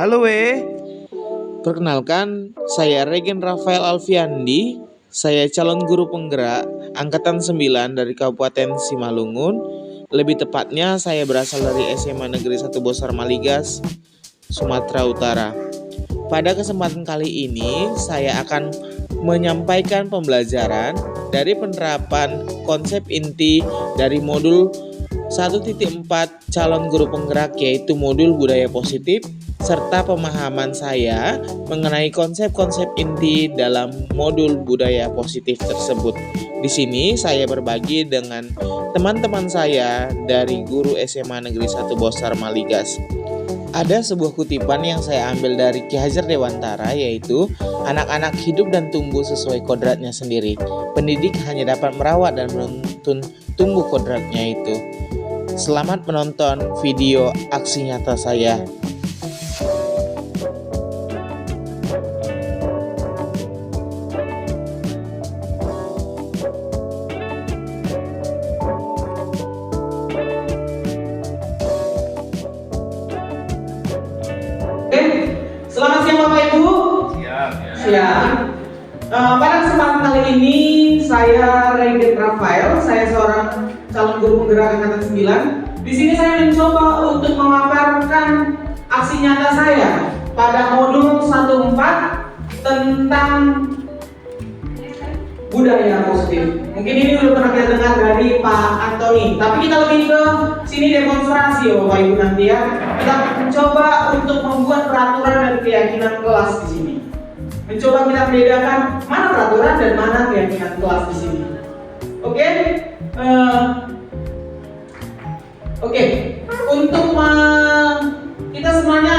Halo Perkenalkan, saya Regen Rafael Alfiandi. Saya calon guru penggerak Angkatan 9 dari Kabupaten Simalungun. Lebih tepatnya, saya berasal dari SMA Negeri 1 Bosar Maligas, Sumatera Utara. Pada kesempatan kali ini, saya akan menyampaikan pembelajaran dari penerapan konsep inti dari modul 1.4 calon guru penggerak, yaitu modul budaya positif, serta pemahaman saya mengenai konsep-konsep inti dalam modul budaya positif tersebut. Di sini saya berbagi dengan teman-teman saya dari guru SMA Negeri 1 Bosar Maligas. Ada sebuah kutipan yang saya ambil dari Ki Hajar Dewantara, yaitu anak-anak hidup dan tumbuh sesuai kodratnya sendiri. Pendidik hanya dapat merawat dan menuntun tumbuh kodratnya itu. Selamat menonton video aksi nyata saya. Selamat siang Bapak Ibu. Siap. Pada kesempatan kali ini saya Regen Rafael, saya seorang calon guru penggerak Angkatan 9. Di sini saya mencoba untuk memaparkan aksi nyata saya pada modul 1.4 tentang budaya positif. Mungkin ini udah pernah kita dengar dari Pak Antoni, tapi kita lebih ke sini demonstrasi ya Bapak Ibu nanti ya. Kita mencoba untuk membuat peraturan dan keyakinan kelas di sini. Mencoba kita membedakan mana peraturan dan mana keyakinan kelas di sini. Oke? Oke. Untuk kita semuanya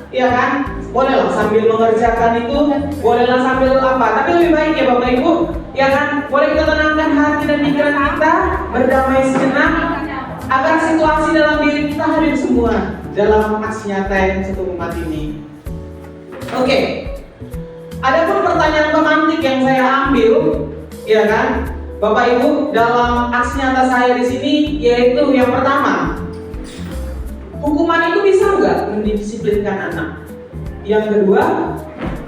ya kan, bolehlah sambil mengerjakan itu, bolehlah sambil apa. Tapi lebih baik ya Bapak Ibu, ya kan, boleh kita tenangkan hati dan pikiran kita, berdamai sejenak, agar situasi dalam diri kita hadir semua dalam aksi nyata yang 1.4 ini. Oke. Adapun pertanyaan pemantik yang saya ambil, ya kan, Bapak Ibu, dalam aksi nyata saya di sini, yaitu yang pertama, hukuman itu bisa nggak mendisiplinkan anak? Yang kedua,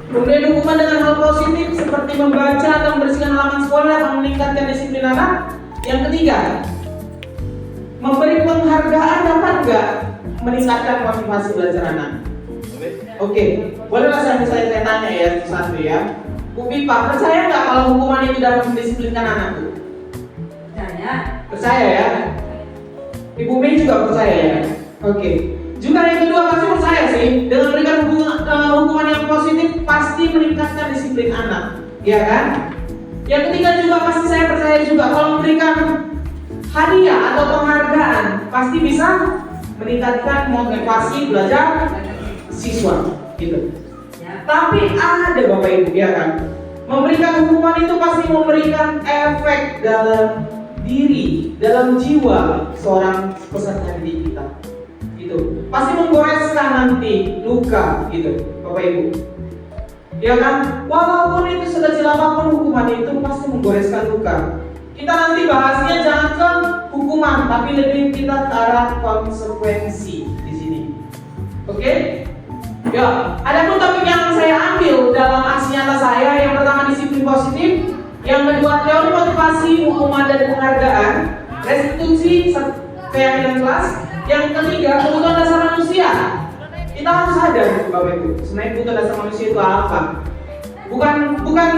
kemudian hukuman dengan hal positif seperti membaca atau membersihkan halaman sekolah akan meningkatkan disiplin anak. Yang ketiga, memberi penghargaan dapat nggak meningkatkan motivasi belajar anak? Oke, bolehlah saya tanya ya satu ya. Bu Pipa, percaya nggak kalau hukuman itu dapat mendisiplinkan anak? Percaya. Percaya ya? Ibu Mei juga percaya ya? Oke. Juga yang kedua pasti percaya sih, dengan memberikan hukuman yang positif pasti meningkatkan disiplin anak, ya kan? Yang ketiga juga pasti saya percaya juga kalau memberikan hadiah atau penghargaan pasti bisa meningkatkan motivasi belajar siswa, gitu. Ya. Tapi ada Bapak Ibu, ya kan? Memberikan hukuman itu pasti memberikan efek dalam diri, dalam jiwa seorang peserta didik kita. Gitu. Pasti menggoreskan nanti luka, gitu, Bapak Ibu. Ya kan? Walaupun itu sekecil apapun hukuman itu pasti menggoreskan luka. Kita nanti bahasnya jangan ke hukuman, tapi lebih kita ke arah konsekuensi di sini. Oke? Ya, adapun topik yang saya ambil dalam aksi nyata saya, yang pertama disiplin positif, yang kedua teori motivasi, hukuman dan penghargaan, restitusi, keyakinan kelas, yang ketiga kebutuhan dasar manusia. Kita harus sadar Bapak Ibu, sebenarnya kebutuhan dasar manusia itu apa? Bukan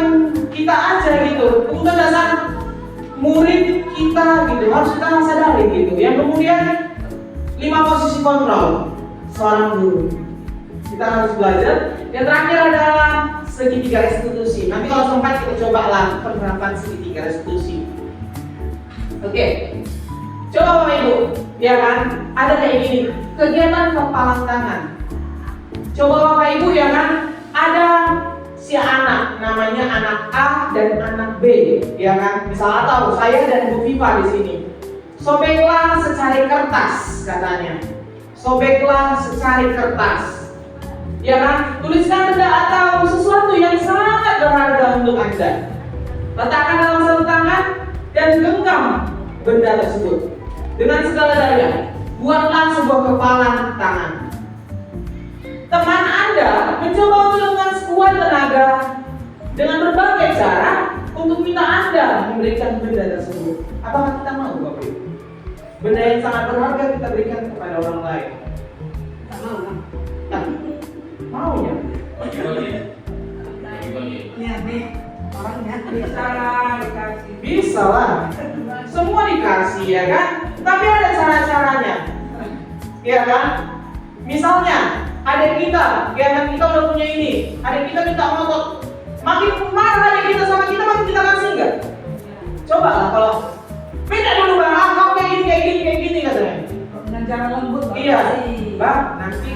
kita aja gitu, kebutuhan dasar murid kita gitu, harus kita sadari gitu. Yang kemudian 5 posisi kontrol seorang guru. Kita harus belajar. Yang terakhir adalah segitiga restitusi. Nanti kalau sempat kita cobalah penerapan segitiga restitusi. Oke. Coba Bapak Ibu, ya kan? Ada kayak gini, kegiatan kepalang tangan. Coba Bapak Ibu, ya kan? Ada si anak, namanya anak A dan anak B, ya kan? Misalnya tahu saya dan Bu Viva di sini. Sobeklah secari kertas, katanya. Sobeklah secari kertas. Ya kan? Tuliskan benda atau sesuatu yang sangat berharga untuk Anda. Letakkan dalam satu tangan dan genggam benda tersebut. Dengan segala daya, buatlah sebuah kepalang tangan. Teman Anda Anda mencoba untuk dengan sekuat tenaga dengan berbagai cara untuk minta Anda memberikan benda tersebut. Apakah kita mau, Bapak Ibu? Benda yang sangat berharga kita berikan kepada orang lain. Tak mau kan? Nah, maunya? Lihat nih, orangnya bisa lah dikasih. Bisa lah. Semua dikasih ya kan? Tapi ada cara-caranya. Ya kan? Misalnya, adik kita, ya kan kita udah punya ini, adik kita minta motor. Makin marah adik kita sama kita, makin kita kasih enggak? Coba lah kalau minta dulu bang, kau kayak gini katanya. Dengan cara lembut. Iya, bang, nanti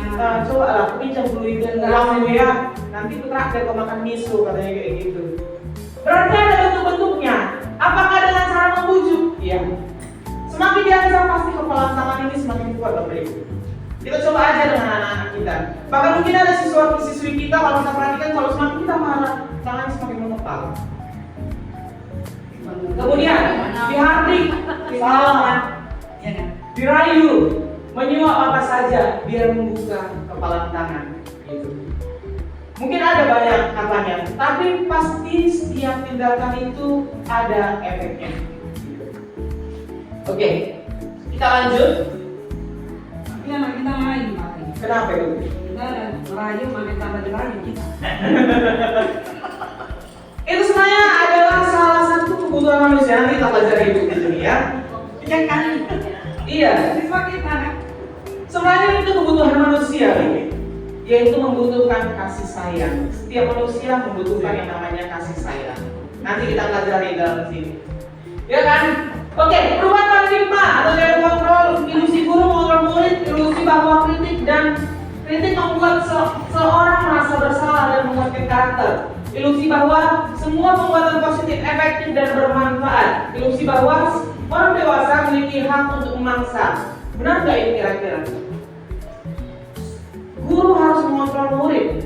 coba lah pinjam dulu itu uangmu ya. Nanti ku traktir kau makan miso katanya kayak gitu. Berarti ada bentuk-bentuknya. Apakah dengan cara membujuk? Iya. Semakin diancam pasti kepalan tangan ini semakin kuat Bapak Ibu. Kita coba aja dengan anak-anak kita. Bahkan mungkin ada siswa-siswi kita kalau kita perhatikan kalau semakin kita marah, tangannya semakin mengepal. Kemudian dihardik, salah, Ya kan? dirayu, menyuap apa saja biar membuka kepalan tangan. Gitu. Mungkin ada banyak katanya, tapi pasti setiap tindakan itu ada efeknya. Oke, kita lanjut. Tapi anak kita main makin. Kenapa itu? Kita merayu makin tambah dirayu kita. Itu sebenarnya adalah salah satu kebutuhan manusia. Nanti kita pelajari itu di sini ya. Ya kan? Iya, Siswa kita kan? sebenarnya itu kebutuhan manusia, yaitu membutuhkan kasih sayang. Setiap manusia membutuhkan yang namanya kasih sayang. Nanti kita pelajari dalam sini. Ya kan? Oke, perubahan paradigma atau daya kontrol, ilusi guru mengontrol murid, ilusi bahwa kritik membuat seorang merasa bersalah dan menguatkan karakter. Ilusi bahwa semua perbuatan positif, efektif dan bermanfaat. Ilusi bahwa orang dewasa memiliki hak untuk memaksa. Benar nggak ini kira-kira? Guru harus mengontrol murid.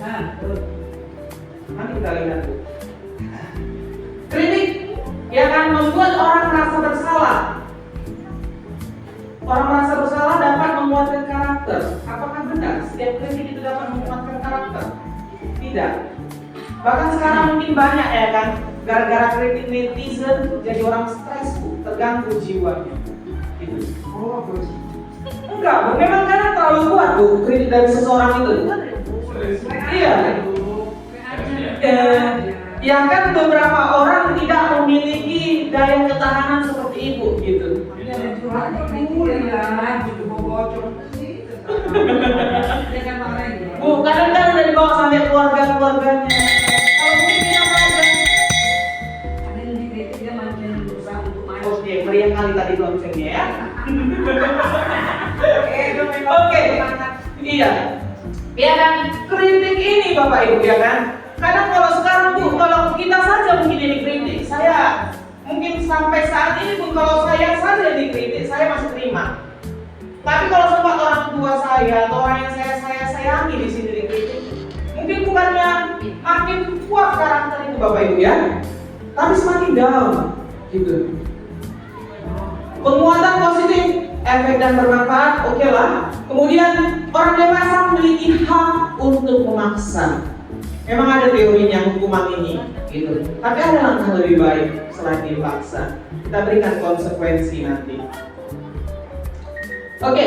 Nah, betul. Nanti kita lihat tuh. Kritik ya kan membuat orang merasa bersalah. Orang merasa bersalah dapat menguatkan karakter. Apakah benar setiap kritik itu dapat menguatkan karakter? Tidak. Bahkan sekarang mungkin banyak ya kan, gara-gara kritik netizen jadi orang stres, terganggu jiwanya. Gitu. Oh, terus. Enggak, memang karena terlalu kuat tuh kritik dari seseorang itu. Iya. Ya kan beberapa orang tidak memiliki daya ketahanan seperti ibu gitu. Ini ada juga kritik yang juga bocor sih. Dia kan makanya. Bu, kadang-kadang udah dibawa sampai keluarganya. Kalau mungkin dia ada. Ada yang dikritik dia makin berusaha untuk maju. Oke, meriah kali tadi loncengnya ya. Oke, iya. Ya kan, kritik ini Bapak Ibu ya kan. Kadang kalau sekarang Bu, kalau kita saja mungkin ini kritik, saya mungkin sampai saat ini pun kalau saya saja dikritik, saya masih terima. Tapi kalau sempat orang tua saya atau orang yang saya sayangi di sini dikritik, mungkin bukannya makin kuat karakter itu Bapak Ibu ya, tapi semakin down, gitu. Penguatan positif, efek dan bermanfaat, oke lah. Kemudian orang dewasa memiliki hak untuk memaksa. Memang ada teorinya hukuman ini, gitu. Tapi ada langkah lebih baik selain dipaksa. Kita berikan konsekuensi nanti. Oke,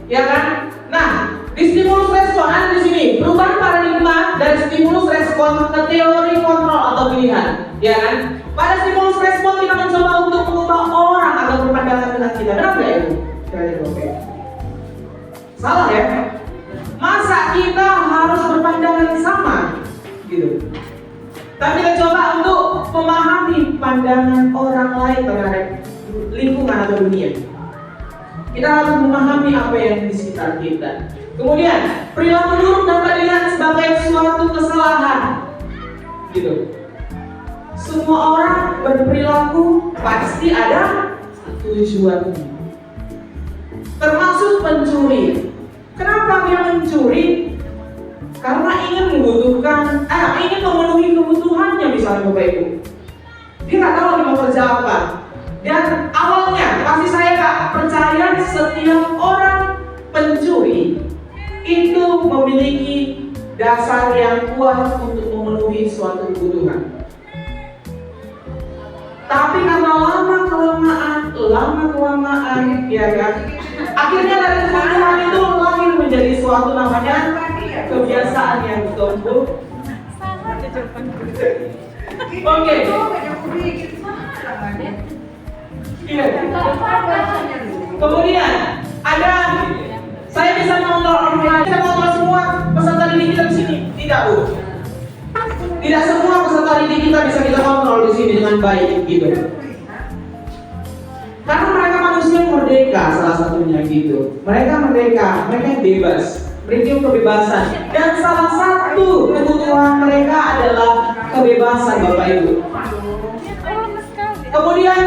ya kan? Nah, di stimulus respon ada di sini perubahan paradigma dari stimulus respon ke teori kontrol atau pilihan, ya kan? Pada stimulus respon kita mencoba untuk mengubah orang agar berpandangan dengan kita. Benar nggak ya, Bu? Oke. Salah ya? Masa kita harus berpandangan yang sama, gitu? Tapi kita coba untuk memahami pandangan orang lain terhadap lingkungan atau dunia. Kita harus memahami apa yang di sekitar kita. Kemudian, perilaku buruk dapat dilihat sebagai suatu kesalahan. Gitu. Semua orang berperilaku pasti ada tujuannya. Termasuk pencuri. Kenapa dia mencuri? Karena ingin memenuhi kebutuhannya misalnya Bapak Ibu. Dia nggak tahu dia mau kerja apa. Dan awalnya pasti saya nggak percaya setiap orang pencuri itu memiliki dasar yang kuat untuk memenuhi suatu kebutuhan. Tapi karena lama kelamaan, ya kan, akhirnya dari kebutuhan itu lahir menjadi suatu namanya kebiasaan yang tumbuh. Oke. Iya. Kemudian ada, saya bisa mengontrol orang lain, saya mengontrol semua peserta didik kita di sini. Tidak, Bu. Tidak semua peserta didik kita bisa kita kontrol di sini dengan baik, gitu. Karena mereka manusia yang merdeka, salah satunya gitu. Mereka merdeka, mereka yang bebas, mereka yang kebebasan. Dan salah satu kebutuhan mereka adalah kebebasan, Bapak Ibu. Kemudian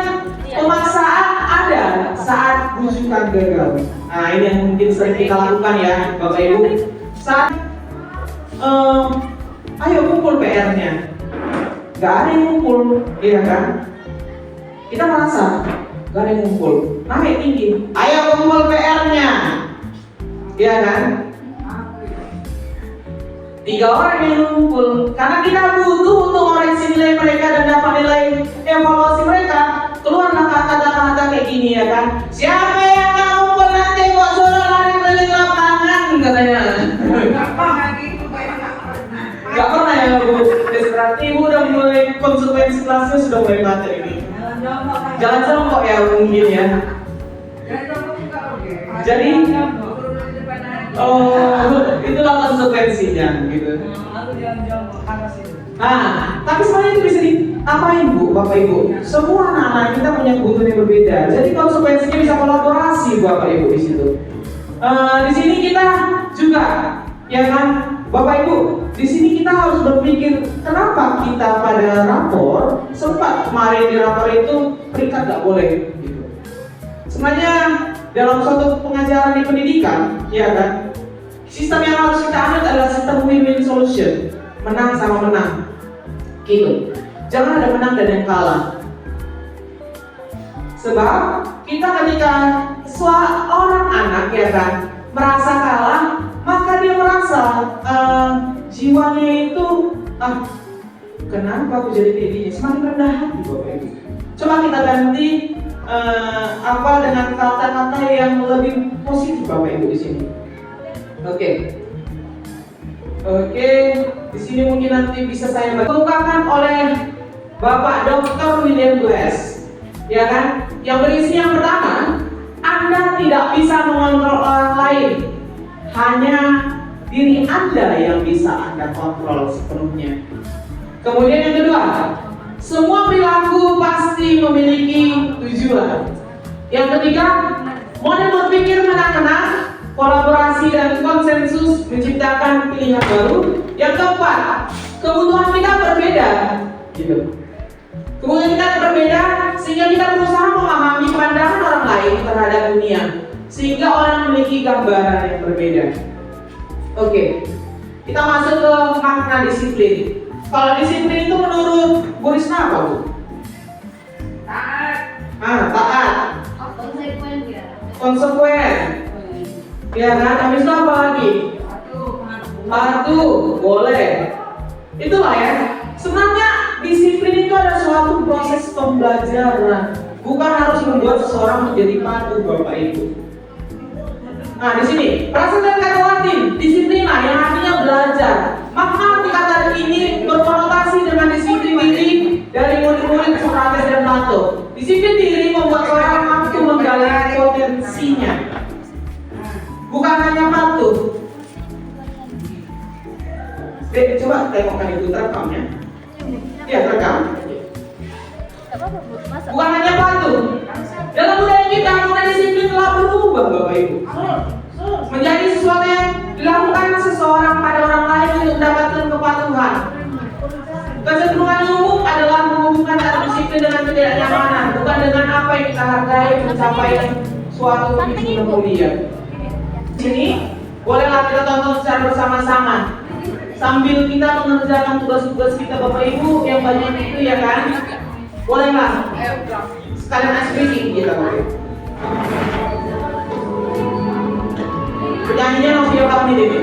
pemaksaan ada saat bujukan gagal. Nah, ini yang mungkin sering kita lakukan ya, Bapak Ibu. Saat ayo kumpul PR-nya, gak ada yang ngumpul, iya kan? Kita merasa gak ada yang ngumpul, naik tinggi, ayo kumpul PR-nya, iya kan? 3 orang yang ngumpul, karena kita butuh untuk koreksi nilai mereka dan dapat nilai evaluasi mereka. Keluarlah kata-kata kayak gini, ya kan? Siapa yang gak ngumpul nanti kok suruh lari keliling lapangan, katanya. Gak pernah ya, Bu. Berarti Ibu udah mulai konsekuensi kelasnya sudah mulai mati ini. Jalan jongkok ya mungkin ya. Jadi, itulah konsekuensinya gitu. Nah, tapi sebenarnya itu bisa diapain, Bu, Bapak Ibu? Semua anak-anak kita punya kebutuhan yang berbeda. Jadi konsekuensinya bisa kolaborasi, Bapak Ibu di situ. Di sini kita juga, ya kan, Bapak Ibu, di sini kita harus berpikir kenapa kita pada rapor sempat kemarin di rapor itu peringkat nggak boleh. Gitu. Sebenarnya dalam suatu pengajaran di pendidikan, ya kan, sistem yang harus kita ambil adalah sistem win-win solution, menang sama menang. Gitu. Jangan ada menang dan yang kalah. Sebab kita ketika seorang anak, ya kan, merasa kalah, maka dia merasa jiwanya itu kenapa aku jadi kayak gini, semakin rendah hati, Bapak Ibu. Coba kita ganti dengan kata-kata yang lebih positif, Bapak Ibu di sini. Oke, di sini mungkin nanti bisa saya kemukakan oleh Bapak Dr. William Glass, ya kan? Yang berisi yang pertama, Anda tidak bisa mengontrol orang lain, hanya diri Anda yang bisa Anda kontrol sepenuhnya. Kemudian yang kedua, semua perilaku pasti memiliki tujuan. Yang ketiga, model berpikir menang-menang, kolaborasi dan konsensus menciptakan pilihan baru. Yang keempat, kebutuhan kita berbeda, gitu. Kebutuhan kita berbeda sehingga kita berusaha memahami pandangan orang lain terhadap dunia, sehingga orang memiliki gambaran yang berbeda. Oke, kita masuk ke makna disiplin. Kalau disiplin itu menurut Bu Risma apa, Bu? Taat. Taat. Konsekuen. Ya kan, habis itu apa lagi? Patuh, boleh. Itulah ya. Sebenarnya disiplin itu ada suatu proses pembelajaran, bukan harus membuat seseorang menjadi patuh, Bapak Ibu. Nah, di sini berasal dari kata Latin disiplinlah yang artinya belajar. Makna arti kata ini berkonotasi dengan disiplin diri dari murid-murid Sokrates dan Plato. Disiplin diri membuat orang mampu menggali potensinya, bukan hanya patuh. Coba tengokkan itu terekamnya. Ya, terekam. Bukan hanya patuh. Dalam budaya kita, budaya disiplin telah berubah, Bapak Ibu, menjadi sesuatu yang dilakukan seseorang pada orang lain untuk mendapatkan kepatuhan. Kecenderungan umum adalah menghubungkan antara disiplin dengan ketidaknyamanan, bukan dengan apa yang kita hargai mencapai suatu hidup yang mulia. Di sini, bolehlah kita tonton secara bersama-sama sambil kita mengerjakan tugas-tugas kita, Bapak Ibu, yang banyak itu, ya kan? Bolehlah sekalian ice breaking kita, Bapak Ibu. Penyanyinya Novia Kapni ini.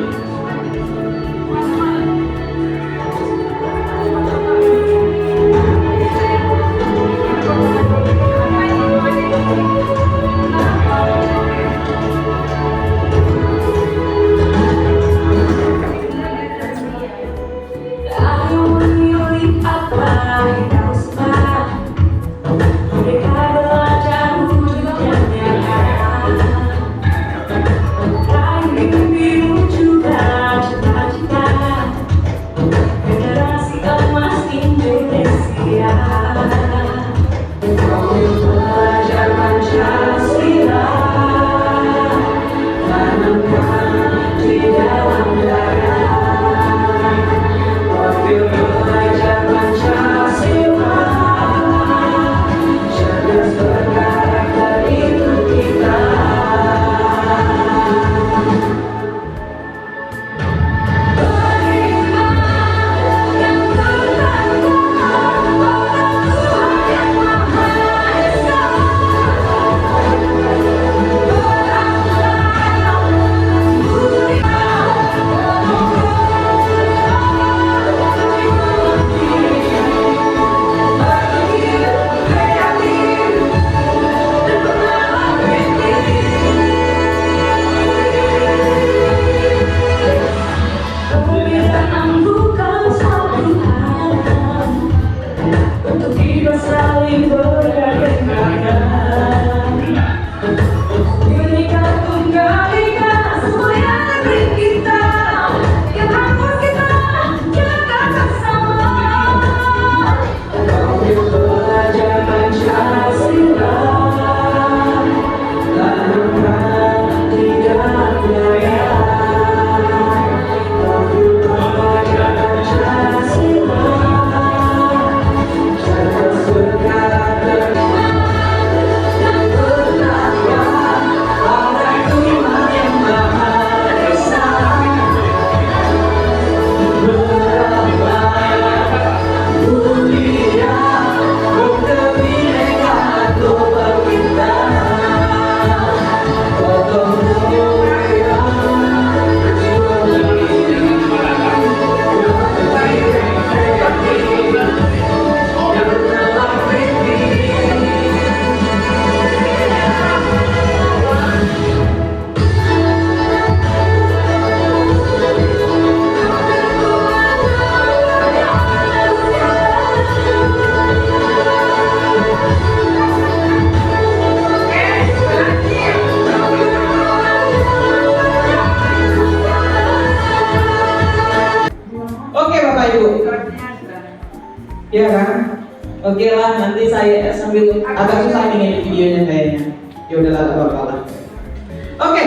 Iya kan? Oke lah, nanti saya sambil agak susah nih videonya kayaknya. Ya udahlah, gak apa-apa lah. Oke,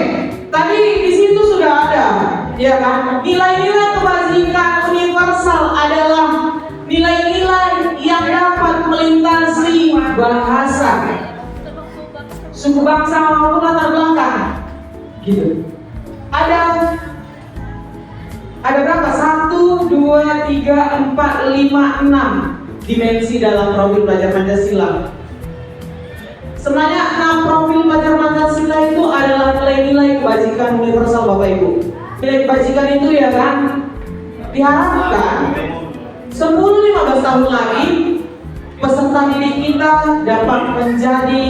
tadi di situ sudah ada, ya kan? Nilai-nilai kebajikan universal adalah nilai-nilai yang dapat melintasi bahasa, suku bangsa maupun latar belakang. Gitu. Ada berapa? 1, 2, 3, 4, 5, 6 dimensi dalam profil belajar Pancasila. Sebenarnya 6 profil belajar Pancasila itu adalah nilai-nilai kebajikan universal Bapak Ibu. Nilai kebajikan itu ya kan diharapkan 10-15 tahun lagi peserta didik kita dapat menjadi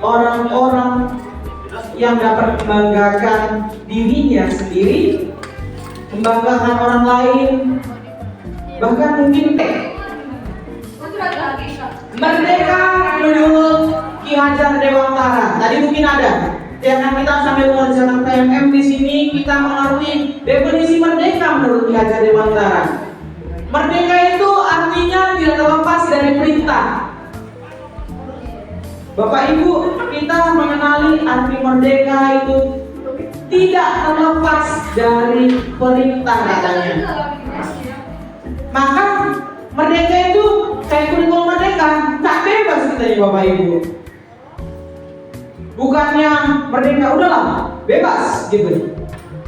orang-orang yang dapat membanggakan dirinya sendiri, membanggakan orang lain, bahkan mungkin merdeka menurut Ki Hajar Dewantara. Tadi mungkin ada, ya kan, kita sambil mengerjakan PMM di sini kita mengerti definisi merdeka menurut Ki Hajar Dewantara. Merdeka itu artinya tidak terlepas dari perintah. Bapak Ibu, kita mengenali arti merdeka itu tidak terlepas dari perintah katanya. Maka merdeka itu kayak kurikulum merdeka, tak bebas kita ya Bapak Ibu. Bukannya merdeka udahlah bebas gitu.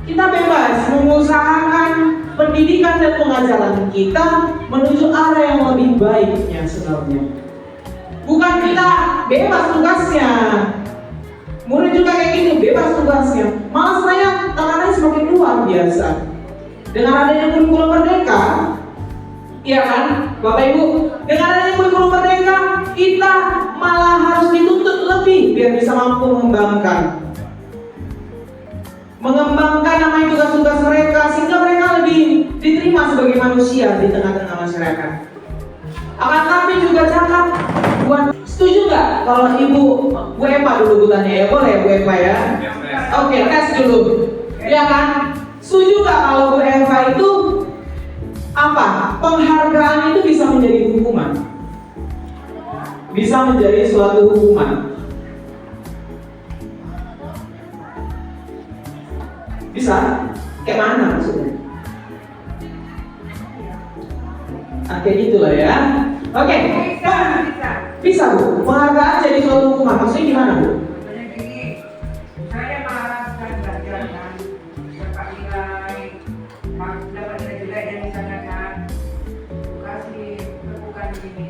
Kita bebas mengusahakan pendidikan dan pengajaran kita menuju arah yang lebih baiknya sebenarnya. Bukan kita bebas tugasnya. Murid juga kayak gitu, bebas tugasnya. Malah saya tekanannya semakin luar biasa. Dengan adanya kurikulum merdeka, iya kan, Bapak Ibu, dengan adanya kurikulum merdeka, kita malah harus dituntut lebih biar bisa mampu mengembangkan namanya tugas-tugas mereka, sehingga mereka lebih diterima sebagai manusia di tengah-tengah masyarakat. Akan tapi juga jangan buat, setuju nggak kalau Ibu Bu Eva dulu butannya ya, boleh Bu Eva ya? Oke, tes dulu, ya kan? Setuju nggak kalau Bu Eva itu apa? Penghargaan itu bisa menjadi hukuman, bisa menjadi suatu hukuman. Bisa? Kayak mana maksudnya? Kayak gitulah ya. Oke. Bisa Bu. Penghargaan jadi suatu hukuman. Maksudnya gimana Bu? Saya marah dan belajar kan, dapat nilai, dapat nilai jelek dan misalnya kan, kasih tepukan begini.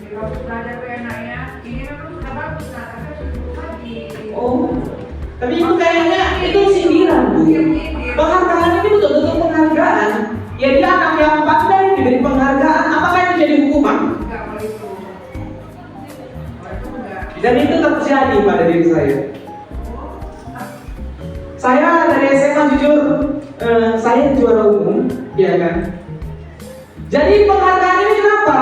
Jadi waktu belajar tuh enaknya, ini memang sudah bagus, nah tapi sudah lagi. Oh. Tapi itu kayaknya itu sindiran Bu. Penghargaan ini betul-betul penghargaan. Ya dia anak yang pandai diberi penghargaan. Apakah itu jadi hukuman? Enggak kalau itu. Kalau itu enggak. Dan itu terjadi pada diri saya. Saya dari SMA jujur, saya juara umum, ya kan. Jadi penghargaan ini kenapa?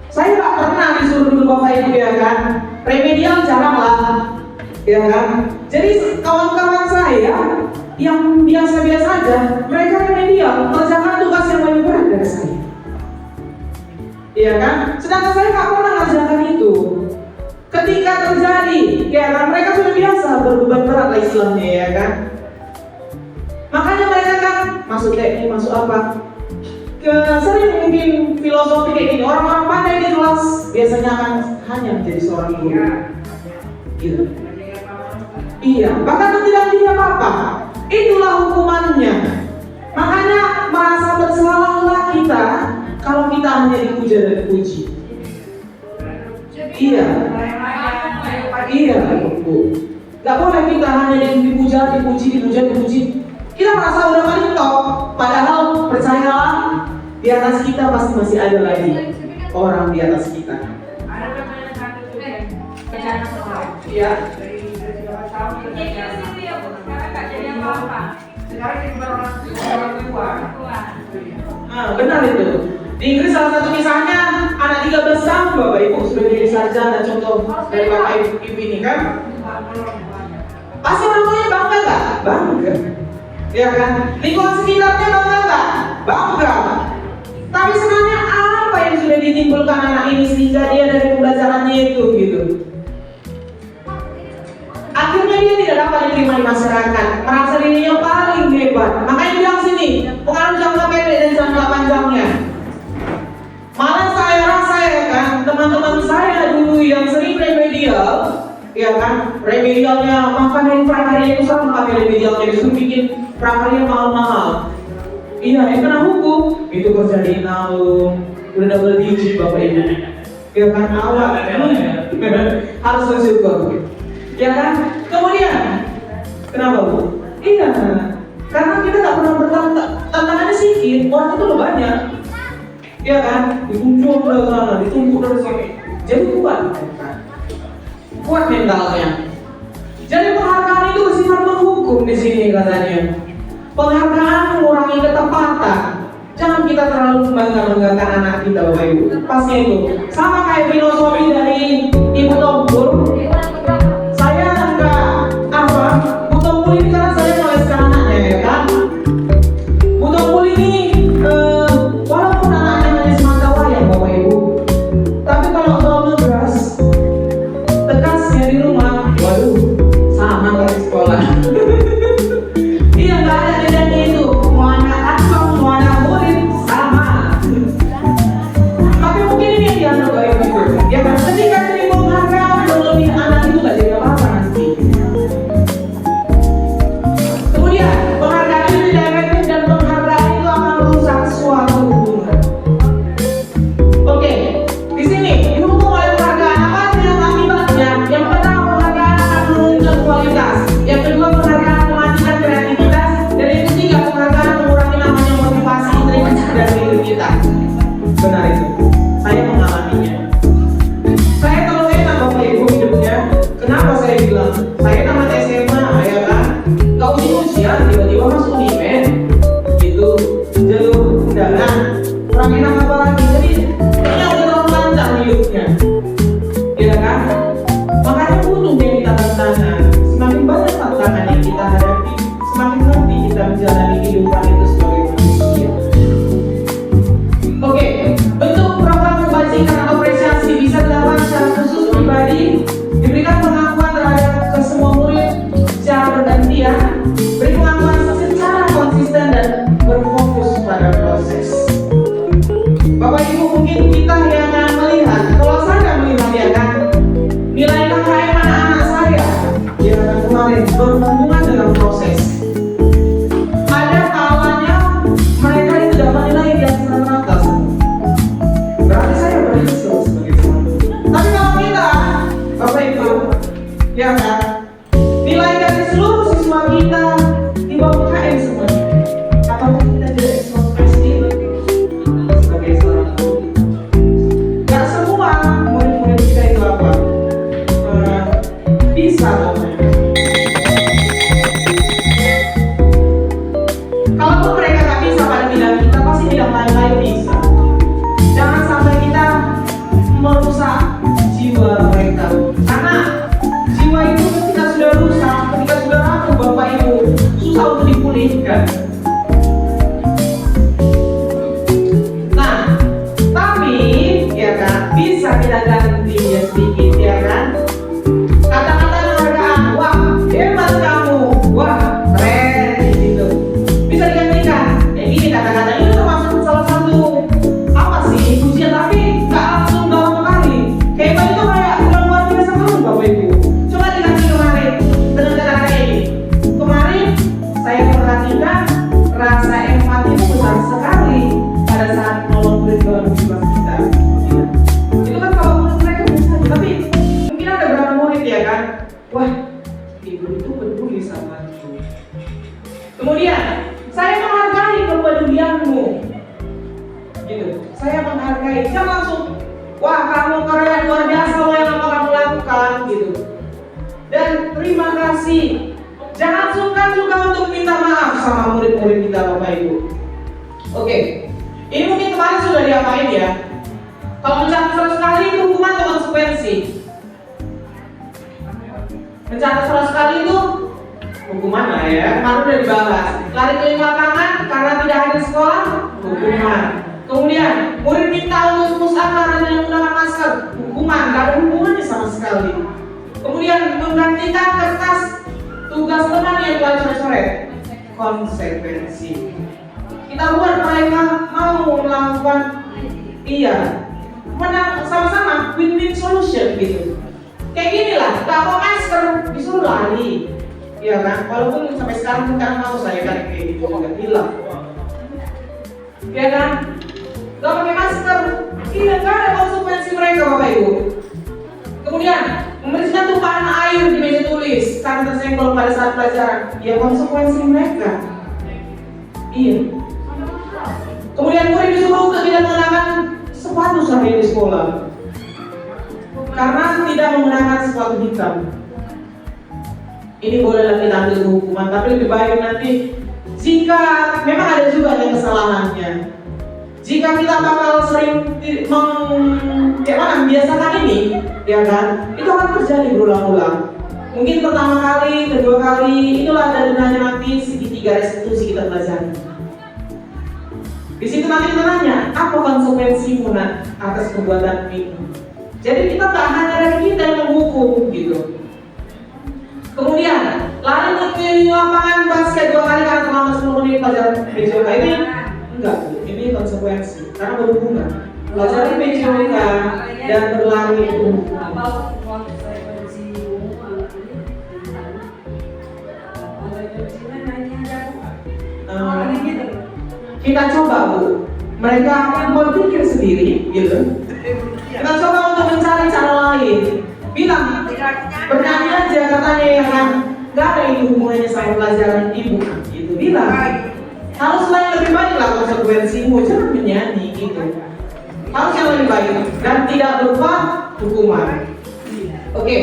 Saya nggak pernah disuruh dulu Bapak Ibu, ya kan. Remedial jarang lah, ya kan. Jadi kawan-kawan saya yang biasa-biasa aja, mereka remedial, mengerjakan tugas yang lebih berat dari saya, ya kan. Sedangkan saya nggak pernah mengerjakan itu. Ketika terjadi, ya kan, mereka sudah biasa berbeban berat lah istilahnya, ya kan. Makanya mereka kan masuk teknik, masuk apa? Sering mungkin filosofi kayak gini. Orang-orang pandai di kelas biasanya akan hanya menjadi seorang guru. Gitu. Iya, bahkan tidak punya apa-apa. Itulah hukumannya. Makanya merasa bersalahlah kita kalau kita hanya dipuja dan dipuji. Iya, iya Bu. Gak boleh kita hanya dipuja, dipuji. Kita merasa udah paling top, padahal percayalah di atas kita pasti masih ada lagi orang di atas kita. Ada namanya satu tuh yang bencana sekolah. Iya. Dari beberapa tahun kerja. Sekarang nggak jadi apa-apa. Sekarang jadi orang tua. Nah, benar itu. Di Inggris salah satu kisahnya anak 13 tahun Bapak Ibu sudah jadi sarjana, contoh dari Bapak Ibu ini kan. Pasti orang tuanya bangga nggak? Bangga. Ya kan? Lingkungan sekitarnya bangga nggak? Bangga. Tapi sebenarnya apa yang sudah ditimbulkan anak ini sehingga dia dari pembelajarannya itu gitu? Akhirnya dia tidak dapat diterima di masyarakat, merasa dirinya paling hebat. Makanya bilang sini, pengaruh jangka pendek dan jangka panjangnya. Malah saya rasa ya kan, teman-teman saya dulu yang sering remedial, ya kan, remedialnya makan dari prakarya itu sama kami remedialnya disuruh bikin prakarya mahal-mahal. Iya, yang kena hukum itu kerja di Inalum, udah double digit Bapak Ibu. Ya kan, awal harus bersyukur. Ya kan? Kemudian kenapa Bu? Iya, karena kita nggak pernah bertanya, tantangannya sedikit, orang itu udah banyak. Ya kan? Ditumpuk dari sana, ditumpuk dari sini. Jadi kuat mentalnya. Jadi penghargaan itu bersifat menghukum di sini katanya. Penghargaan mengurangi ketepatan. Jangan kita terlalu membanggakan anak kita Bapak Ibu. Pasti itu. Sama kayak filosofi dari Ibu Tompul. Saya enggak apa, Bu Tompul ini karena saya meleskan anaknya ya kan. Bu Tompul ini walaupun anaknya hanya semangka wayang Bapak Ibu, tapi kalau soal ngegas, tegasnya di rumah, waduh, sama kayak di sekolah. Iya, nggak ada bedanya itu. Mau anak akong, mau anak murid, sama. Tapi mungkin ini yang dianggap baik juga. Ya kan, ketika jadi penghargaan berlebihan kurang enak apa lagi. Jadi kayaknya udah terlalu panjang hidupnya, ya kan? Makanya butuh yang kita tantangan. Semakin banyak tantangan yang kita hadapi, semakin nanti kita menjalani kehidupan itu sebagai manusia. Oke, bentuk program kebajikan atau apresiasi bisa dilakukan secara khusus pribadi, diberikan pengakuan terhadap ke semua murid secara bergantian, beri pengakuan secara konsisten dan berfokus pada proses. Bapak Ibu, mungkin kita yang melihat, kalau saya melihat ya kan, nilai KKM anak-anak saya ya kan kemarin berhubungan dengan proses. Ada kalanya mereka itu dapat nilai di atas rata-rata, berarti saya berhasil sebagai seorang guru. Tapi kalau kita, Bapak Ibu, ya kan, nilai dari seluruh siswa kita di bawah KKM semuanya, apakah kita tidak ekspresi sebagai seorang guru? Gak semua murid-murid kita itu apa? Bisa ngomong. Kalaupun mereka gak bisa pada bidang kita, pasti bidang lain-lain bisa. Jangan sampai kita merusak jiwa mereka, karena jiwa itu ketika sudah rusak, ketika sudah rapuh Bapak Ibu, susah untuk dipulihkan. Nah, tapi ya kan, bisa kita ganti ya sedikit ya kan. Kata-kata penghargaan, wah hebat kamu, wah keren gitu. Bisa digantikan. Ini kata-kata ini termasuk salah satu apa sih pujian, tapi nggak langsung dalam kali. Hebat itu kayak udah luar biasa banget Bapak Ibu. Coba diganti kemarin dengan kata-kata ini. Kemarin saya perhatikan rasa empati itu besar sekali pada saat nolong murid baru di kelas kita. Itu kan kalau murid mereka bisa, tapi mungkin ada beberapa murid ya kan, wah ibu itu peduli sama aku. Kemudian saya menghargai kepedulianmu, gitu. Saya menghargai, jangan langsung, wah kamu keren luar biasa loh yang apa kamu lakukan, gitu. Dan terima kasih. Jangan sungkan juga untuk minta maaf sama murid-murid kita Bapak Ibu. Oke, ini mungkin kemarin sudah diapain ya? Kalau mencatat 100 kali itu hukuman atau konsekuensi? Mencatat 100 kali itu hukuman lah ya, kemarin udah dibahas. Lari keliling lapangan karena tidak hadir sekolah, hukuman. Kemudian murid minta untuk push up karena tidak menggunakan masker, hukuman, gak ada hubungannya sama sekali. Kemudian menggantikan kertas tugas teman yang telah coret-coret, konsekuensi. Kita buat mereka mau melakukan, iya, sama-sama win-win solution gitu. Kayak gini lah, gak mau masker disuruh lari, iya kan? Walaupun sampai sekarang kan mau saya kan kayak gitu juga hilang, iya kan? Gak pakai masker, iya gak ada konsekuensi mereka Bapak Ibu. Kemudian membersihkan tumpahan air di meja tulis karena tersenggol pada saat pelajaran, ya konsekuensi mereka. Iya. Kemudian murid disuruh untuk tidak menggunakan sepatu sampai di sekolah karena tidak menggunakan sepatu hitam. Ini bolehlah kita ambil hukuman, tapi lebih baik nanti jika memang ada juga yang kesalahannya. Jika kita bakal sering membiasakan ini, ya kan, itu akan terjadi berulang-ulang. Mungkin pertama kali, kedua kali, itulah ada gunanya nanti segitiga restitusi kita pelajari. Di situ nanti kita nanya, apa konsekuensimu atas perbuatan ini? Jadi kita tak hanya dari kita yang menghukum gitu. Kemudian lari ke lapangan basket 2 kali karena terlambat 10 menit pelajaran PJOK ini enggak, ini konsekuensi karena berhubungan. Pelajaran PJOK dan berlari itu kita coba Bu, mereka akan berpikir sendiri gitu. Kita coba untuk mencari cara lain. Bilang, bernyanyi aja katanya ya kan, gak ada ini hubungannya sama pelajaran ibu gitu. Bilang, harus yang lebih baik lah konsekuensimu, jangan menyanyi gitu. Harus yang lebih baik dan tidak berupa hukuman. Oke,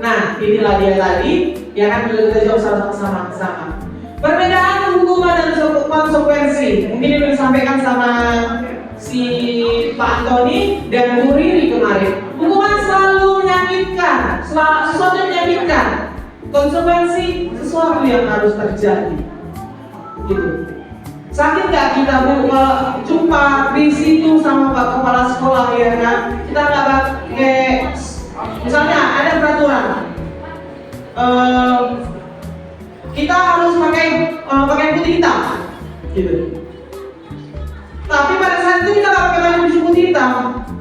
nah inilah dia tadi, ya kan kita jawab sama-sama. Perbedaan hukuman dan konsekuensi mungkin ini disampaikan sama si Pak Antoni dan Bu Riri kemarin. Hukuman selalu menyakitkan, sesuatu yang menyakitkan. Konsekuensi sesuatu yang harus terjadi. Gitu. Sakit nggak kita Bu jumpa di situ sama Pak Kepala Sekolah ya kan? Kita nggak pakai, misalnya ada peraturan. Kita harus pakai putih hitam, gitu. Tapi pada saat itu kita nggak pakai baju putih hitam,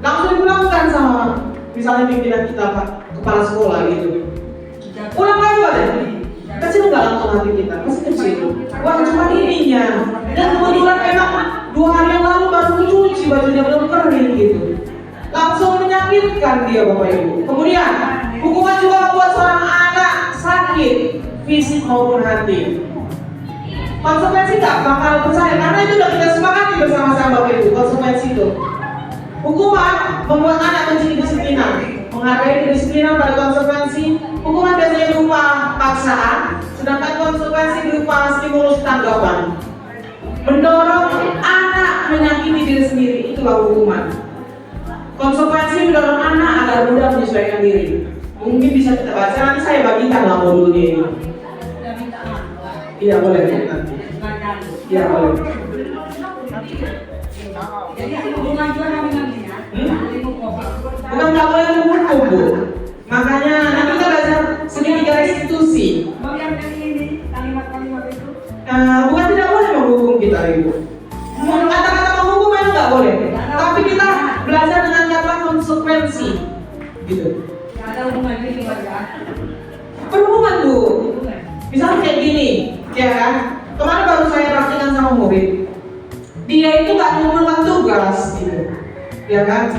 langsung dipulangkan sama misalnya pimpinan kita Pak Kepala Sekolah gitu. Pulang lagi boleh? Kecil nggak langsung hati kita, masih kecil. Wah cuma ininya. Dan kebetulan memang 2 hari yang lalu baru cuci bajunya belum kering gitu. Langsung menyakitkan dia Bapak Ibu. Kemudian hukuman juga membuat seorang anak sakit fisik maupun hati. Konsekuensi nggak bakal percaya karena itu udah kita sepakati bersama-sama Bapak Ibu. Konsekuensi itu hukuman membuat anak benci kedisiplinan, menghargai kedisiplinan pada konsekuensi. Hukuman biasanya berupa paksaan, sedangkan konsekuensi berupa stimulus tanggapan. Mendorong anak menyakiti diri sendiri, itulah hukuman. Konsekuensi mendorong anak agar mudah menyesuaikan diri. Mungkin bisa kita baca, nanti saya bagikan lah modulnya ini. Iya boleh nanti. Iya boleh. Bukan nggak boleh menghukum Bu. Makanya nanti kita belajar segitiga restitusi. Bukan tidak boleh menghukum kita Ibu. Kata-kata menghukum memang nggak boleh. Tapi kita belajar dengan kata konsekuensi, gitu. Ada hubungan ini ya? Berhubungan Bu. Misalnya kayak gini, ya kan? Kemarin baru saya praktikkan sama murid. Dia itu nggak mengumpulkan tugas, gitu, ya kan?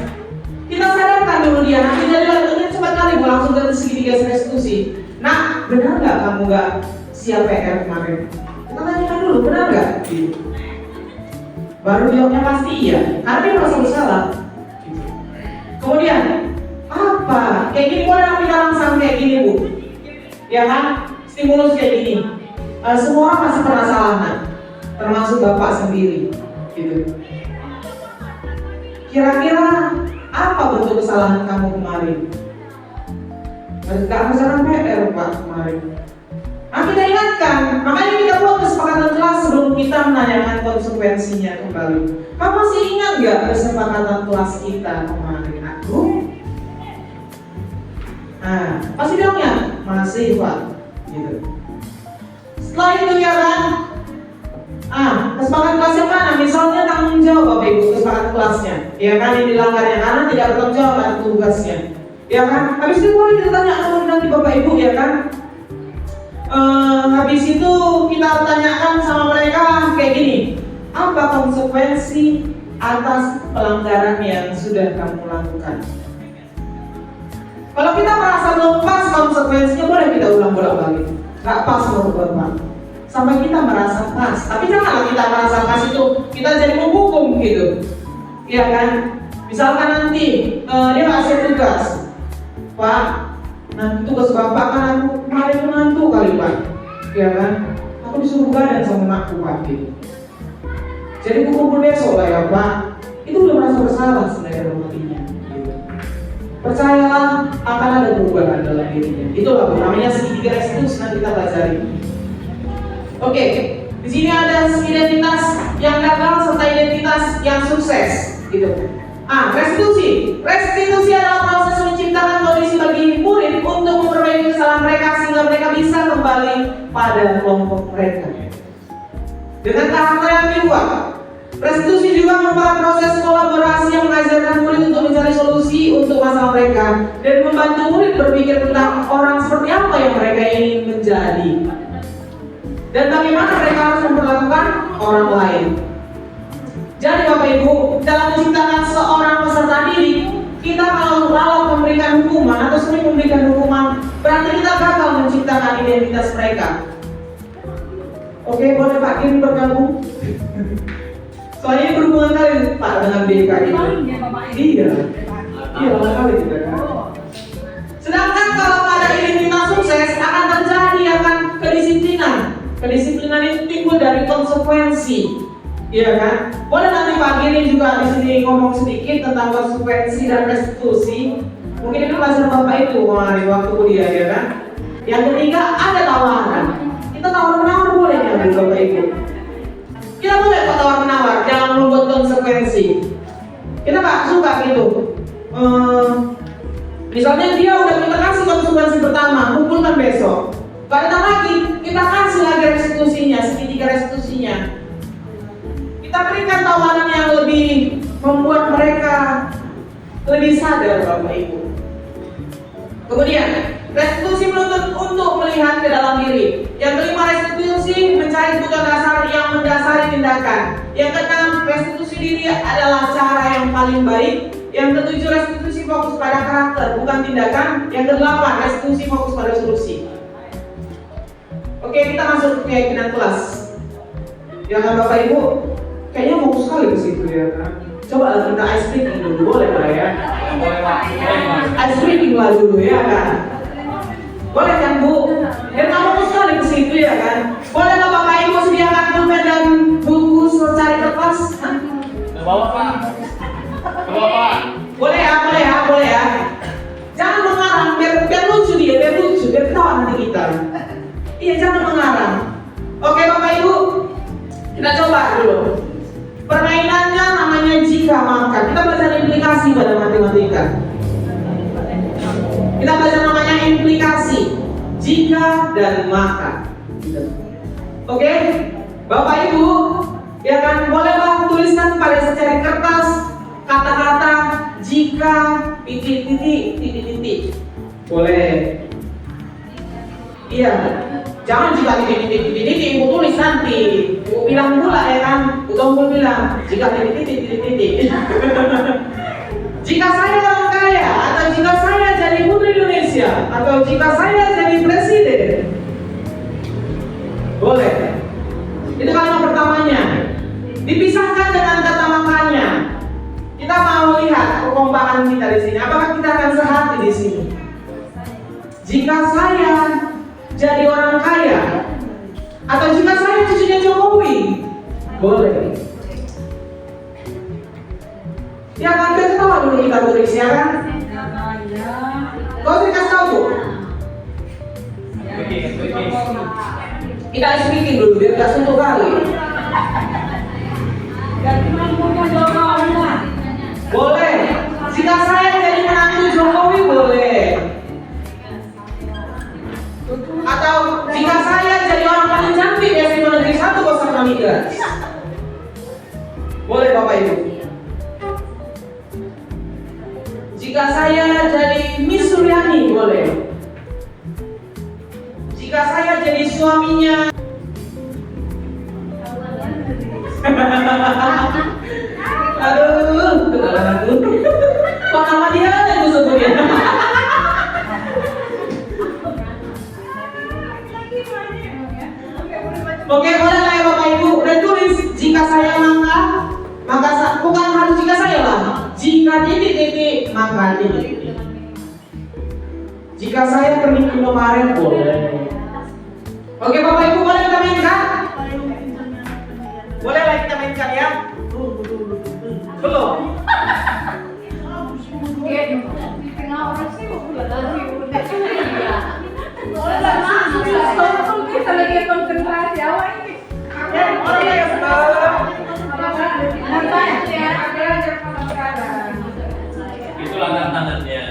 Kita sadarkan dulu dia. Nanti dari lakukan cepat kali Bu langsung ke segitiga restitusi. Nah, benar nggak kamu nggak siap PR kemarin? Kita tanyakan dulu, benar nggak? Gitu. Baru jawabnya pasti iya, karena dia merasa bersalah. Gitu. Kemudian apa? Kayak gini boleh kita langsung kayak gini Bu, ya kan? Stimulus kayak gini. Semua orang pasti pernah salah, termasuk Bapak sendiri, gitu. Kira-kira apa bentuk kesalahan kamu kemarin? Gak kesalahan PR Pak kemarin. Nah kita ingatkan, makanya kita buat kesepakatan kelas sebelum kita menanyakan konsekuensinya kembali. Kamu masih ingat gak kesepakatan kelas kita kemarin? Aku? Nah, pasti bilang ya, masih Pak, gitu. Setelah itu ya kan, kesepakatan kelas yang mana? Misalnya tanggung jawab Bapak Ibu kesepakatan kelasnya, ya kan yang dilanggarnya karena tidak bertanggung jawab atas tugasnya, ya kan? Habis itu boleh kita tanya nanti Bapak Ibu ya kan? Habis itu kita tanyakan sama mereka kayak gini, apa konsekuensi atas pelanggaran yang sudah kamu lakukan? Kalau kita merasa belum pas konsekuensinya boleh kita ulang bolak-balik. Gak pas menurut Bapak. Sampai kita merasa pas. Tapi janganlah kita merasa pas itu kita jadi menghukum gitu. Iya kan? Misalkan nanti dia kasih tugas, Pak, nanti tugas Bapak kan aku kemarin menantu kali Pak. Iya kan? Aku disuruh badan sama anakku Pak gitu. Jadi aku kumpul besok lah ya Pak. Itu udah merasa bersalah sebenarnya dalam hatinya. Gitu. Percayalah akan ada perubahan dalam dirinya. Itulah namanya segitiga restitusi nanti kita pelajari. Oke, di sini ada identitas yang gagal serta identitas yang sukses, gitu. Restitusi. Restitusi adalah proses menciptakan kondisi bagi murid untuk memperbaiki kesalahan mereka sehingga mereka bisa kembali pada kelompok mereka. Dengan karakter yang diubah. Restitusi juga merupakan proses kolaborasi yang mengajarkan murid untuk mencari solusi untuk masalah mereka dan membantu murid berpikir tentang orang seperti apa yang mereka ingin menjadi dan bagaimana mereka harus memperlakukan orang lain. Jadi Bapak Ibu, dalam menciptakan seorang peserta didik, kita kalau lalai memberikan hukuman atau sering memberikan hukuman, berarti kita gagal menciptakan identitas mereka. Oke, boleh Pak Kim bergabung? Soalnya berhubungan kali Pak dengan BK itu. Iya, lama kali juga kan. Sedangkan kalau pada identitas sukses akan terjadi kedisiplinan. Kedisiplinan itu timbul dari konsekuensi. Iya kan? Boleh nanti pagi ini juga di sini ngomong sedikit tentang konsekuensi dan restitusi. Mungkin itu pelajaran Bapak itu kemarin waktu kuliah, ya kan? Yang ketiga ada tawaran. Kita tawar-menawar boleh ya Bapak Ibu? Kita boleh kok tawar-menawar, jangan membuat konsekuensi. Kita nggak suka gitu. Misalnya dia udah kita kasih konsekuensi pertama, kumpulkan besok. Gak datang lagi, kita kasih lagi restitusinya, segitiga restitusinya. Kita berikan tawaran yang lebih membuat mereka lebih sadar Bapak Ibu. Kemudian, restitusi menuntut untuk melihat ke dalam diri. Yang kelima, restitusi mencari kebutuhan dasar yang mendasari tindakan. Yang keenam, restitusi diri adalah cara yang paling baik. Yang ketujuh, restitusi fokus pada karakter, bukan tindakan. Yang kedelapan, restitusi fokus pada solusi. Oke, kita masuk ke keyakinan kelas. Ya kan Bapak Ibu? Kayaknya fokus sekali ke situ ya kan? Coba lah kita ice breaking dulu, boleh Pak ya? Ice breaking lah dulu ya kan? Boleh kan Bu? Dan kamu fokus sekali ke situ ya kan? Boleh nggak Bapak Ibu sediakan pulpen dan buku secari kertas? Bawa Pak. Bawa Pak. Boleh ya, boleh ya, boleh ya. Jangan mengarang, biar lucu dia, biar lucu, biar ketawa nanti kita. Iya, jangan mengarang. Oke Bapak Ibu, kita coba dulu. Permainannya namanya jika maka. Kita belajar implikasi pada matematika. Kita belajar namanya implikasi, jika dan maka. Oke, Bapak Ibu, ya kan bolehlah tuliskan pada secari kertas kata-kata jika titik. Boleh. Iya. Jangan jika titik, ibu tulis nanti. Ibu bilang pula ya kan, ibu bilang jika titik. Jika saya orang kaya, atau jika saya jadi putri Indonesia, atau jika saya jadi presiden, boleh. Itu kalimat pertamanya. Dipisahkan dengan kata makanya. Kita mau lihat perkompakan kita di sini. Apakah kita akan sehati di sini? Jika saya jadi orang kaya, atau jika saya cucunya Jokowi, boleh. Ya kan, kita tahu dulu kita tulis ya kan? Kau kasih tahu. Kita speaking dulu biar gak sentuh kali. Boleh. Jika saya jadi menantu Jokowi boleh. Atau jika saya jadi orang paling cantik ya SMA Negeri 1 Bosar Maligas. Boleh Bapak Ibu. Jika saya jadi Miss Suryani boleh. Jika saya jadi suaminya aduh, Pak nama dia ada yang sebutnya. Oke, boleh lah ya Bapak Ibu. Udah tulis jika saya maka bukan harus jika saya lah. Jika titik maka titik. Jika saya pergi ke Indomaret boleh. Oke Bapak Ibu, boleh kita mainkan? Boleh lah kita mainkan ya? Belum. Kita lagi konsentrasi awal ini. Orang yang Itu tangan-tangannya.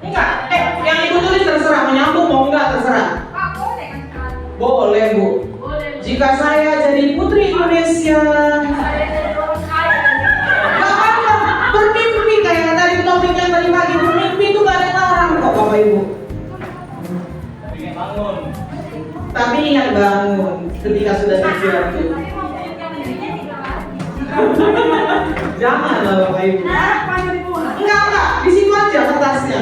enggak, yang Ibu tulis terserah, menyambung mau enggak terserah. Boleh Bu. Jika saya jadi putri Indonesia, nggak apa-apa, bermimpi kayak tadi topik yang tadi pagi, bermimpi itu gak ada yang larang kok Bapak Ibu. Bangun. Tapi ingat bangun ketika sudah terjatuh. Jangan lah Bapak Ibu. Enggak, di situ aja kertasnya.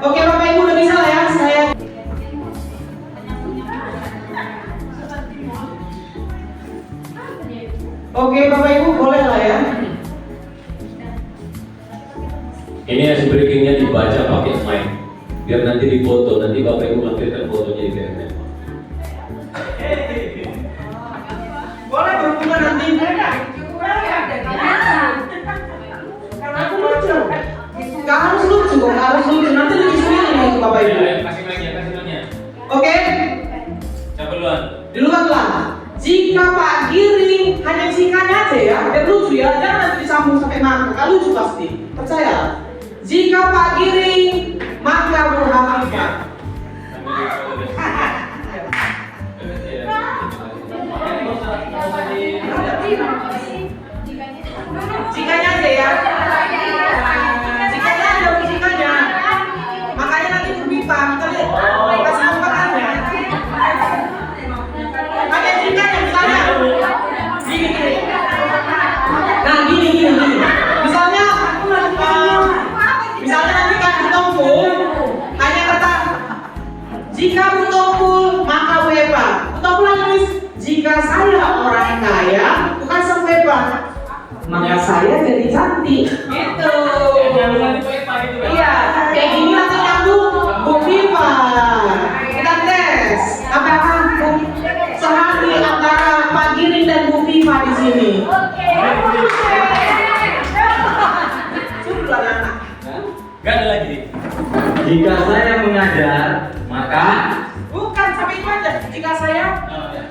Oke Bapak Ibu udah bisa lah ya saya. Oke Bapak Ibu boleh lah ya. Next breakingnya dibaca pakai mic, biar nanti difoto, nanti Bapak Ibu lampirkan fotonya di BMM. Boleh berhubungan nanti. Karena aku lucu. Gak harus lucu, gak harus lucu. Nanti lucu sendiri nih Bapak Ibu. Kasih mic-nya, kasih mic-nya. Oke? Siapa duluan? Duluan lah. Jika Pak Giring hanya singkatnya aja ya, biar lucu ya. Jangan nanti disambung sampai mangkuk. Gak lucu pasti. Percaya. Jika Pak Giring, maka berhafifah. Jikanya aja ya. Jikanya ada jikanya. Makanya nanti berpipa. Kita lihat kasih tempatannya. Ada jikanya misalnya. Gini. Nah gini. Misalnya nanti kan Butompul hanya kata jika Butompul maka Wepa. Butompul tulis jika saya orang kaya bukan sang Wepa, maka saya jadi cantik. Gitu. Iya, kayak gini nanti nyambung Bu Viva. Kita tes apakah sehari antara Pak Giring dan Bu Viva di sini. Sudah anak. Gak ada lagi. Jika saya mengajar, maka Bukan sampai itu aja. Jika saya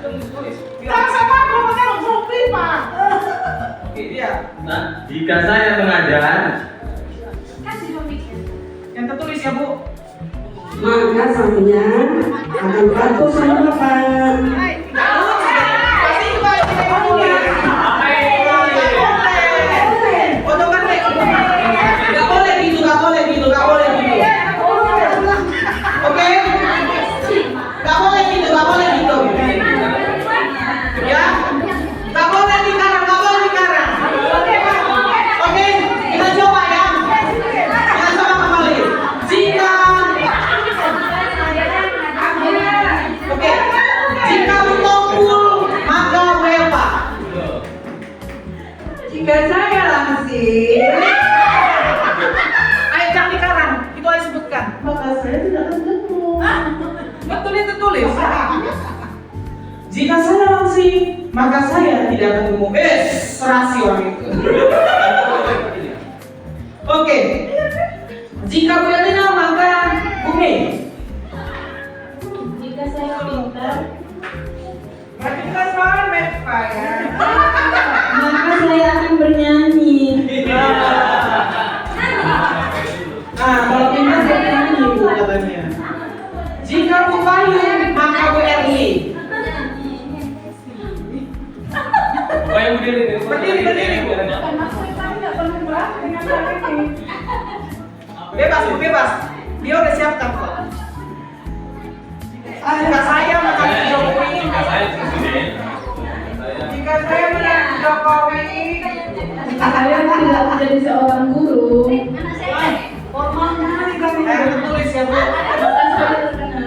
tulis. Sama kalau pakai Bu Viva. Oke dia. nah, jika saya mengajar, Yang tertulis ya Bu. maka saya akan patuh sama Bapak. Pasti juga kita ngomongnya. Potongan deh. Gak boleh gitu. Oke? Gak boleh gitu. Ya? Gak boleh dikarang. Oke? Kita coba ya. Kita coba kembali. Jika Butompul maka Wepa. Jika saya langsing, Ayo jangan dikarang. Itu aja sebutkan. maka saya tidak akan ketemu. Betul itu tulis. Jika saya langsing, maka saya tidak akan ketemu. Serasi orang itu. Oke. Jika Bu Elina maka Bu Mei. Jika saya pintar, Berarti kita semangat Meva ya. maka saya akan bernyanyi. Nah, kalau pintar saya nyanyi Bu katanya. Jika Bu Payung maka Bu Erli. Pokoknya berdiri. Berdiri. Bebas. Dia udah siapkan kok. Jika saya maka Jokowi. Jika saya presiden, Jika saya menang Jokowi, Saya tidak menjadi seorang guru, Formal kali kami tulis ya Bu. maka saya terkenal.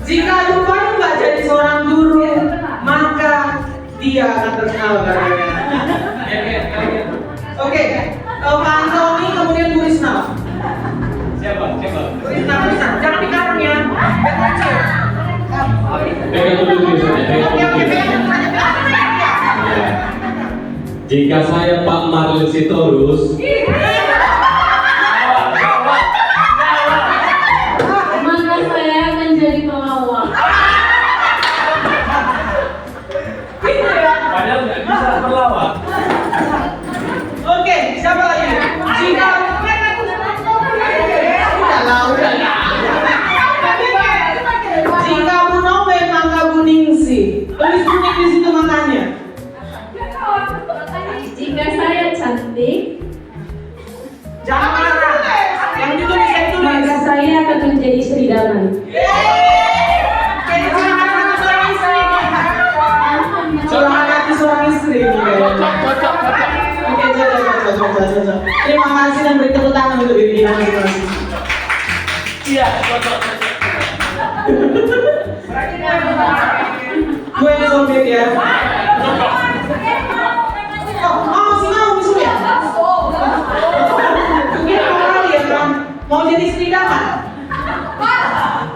Jika Bu Payung nggak jadi seorang guru, maka dia akan terkenal katanya. Oke, Pak Antoni kemudian Bu Risna. siapa? Bu Risna, jangan dikarang ya. Biar kecil. Pegang dulu tulisannya, Oke, tulisannya. ya. Jika saya Pak Marlin Sitorus, Maka saya menjadi pelawak. Gitu ya. Padahal nggak bisa berlawak. Oke, siapa lagi? Jika Udahlah. Jika Bu Nowe maka Bu Ningsi. Tulis Bu Ningsi di situ makanya. Jika saya cantik, Jangan marah. Yang ditulis yang tulis. maka saya akan menjadi Sri Daman. Kayak curahan hati seorang istri. Curahan hati seorang istri ini kayaknya. Oke, cocok. Terima kasih dan beri tepuk tangan untuk diri kita masing-masing. Iya, cocok. Gue yang sombet ya. Oh, masih mau ya? jadi istri idaman?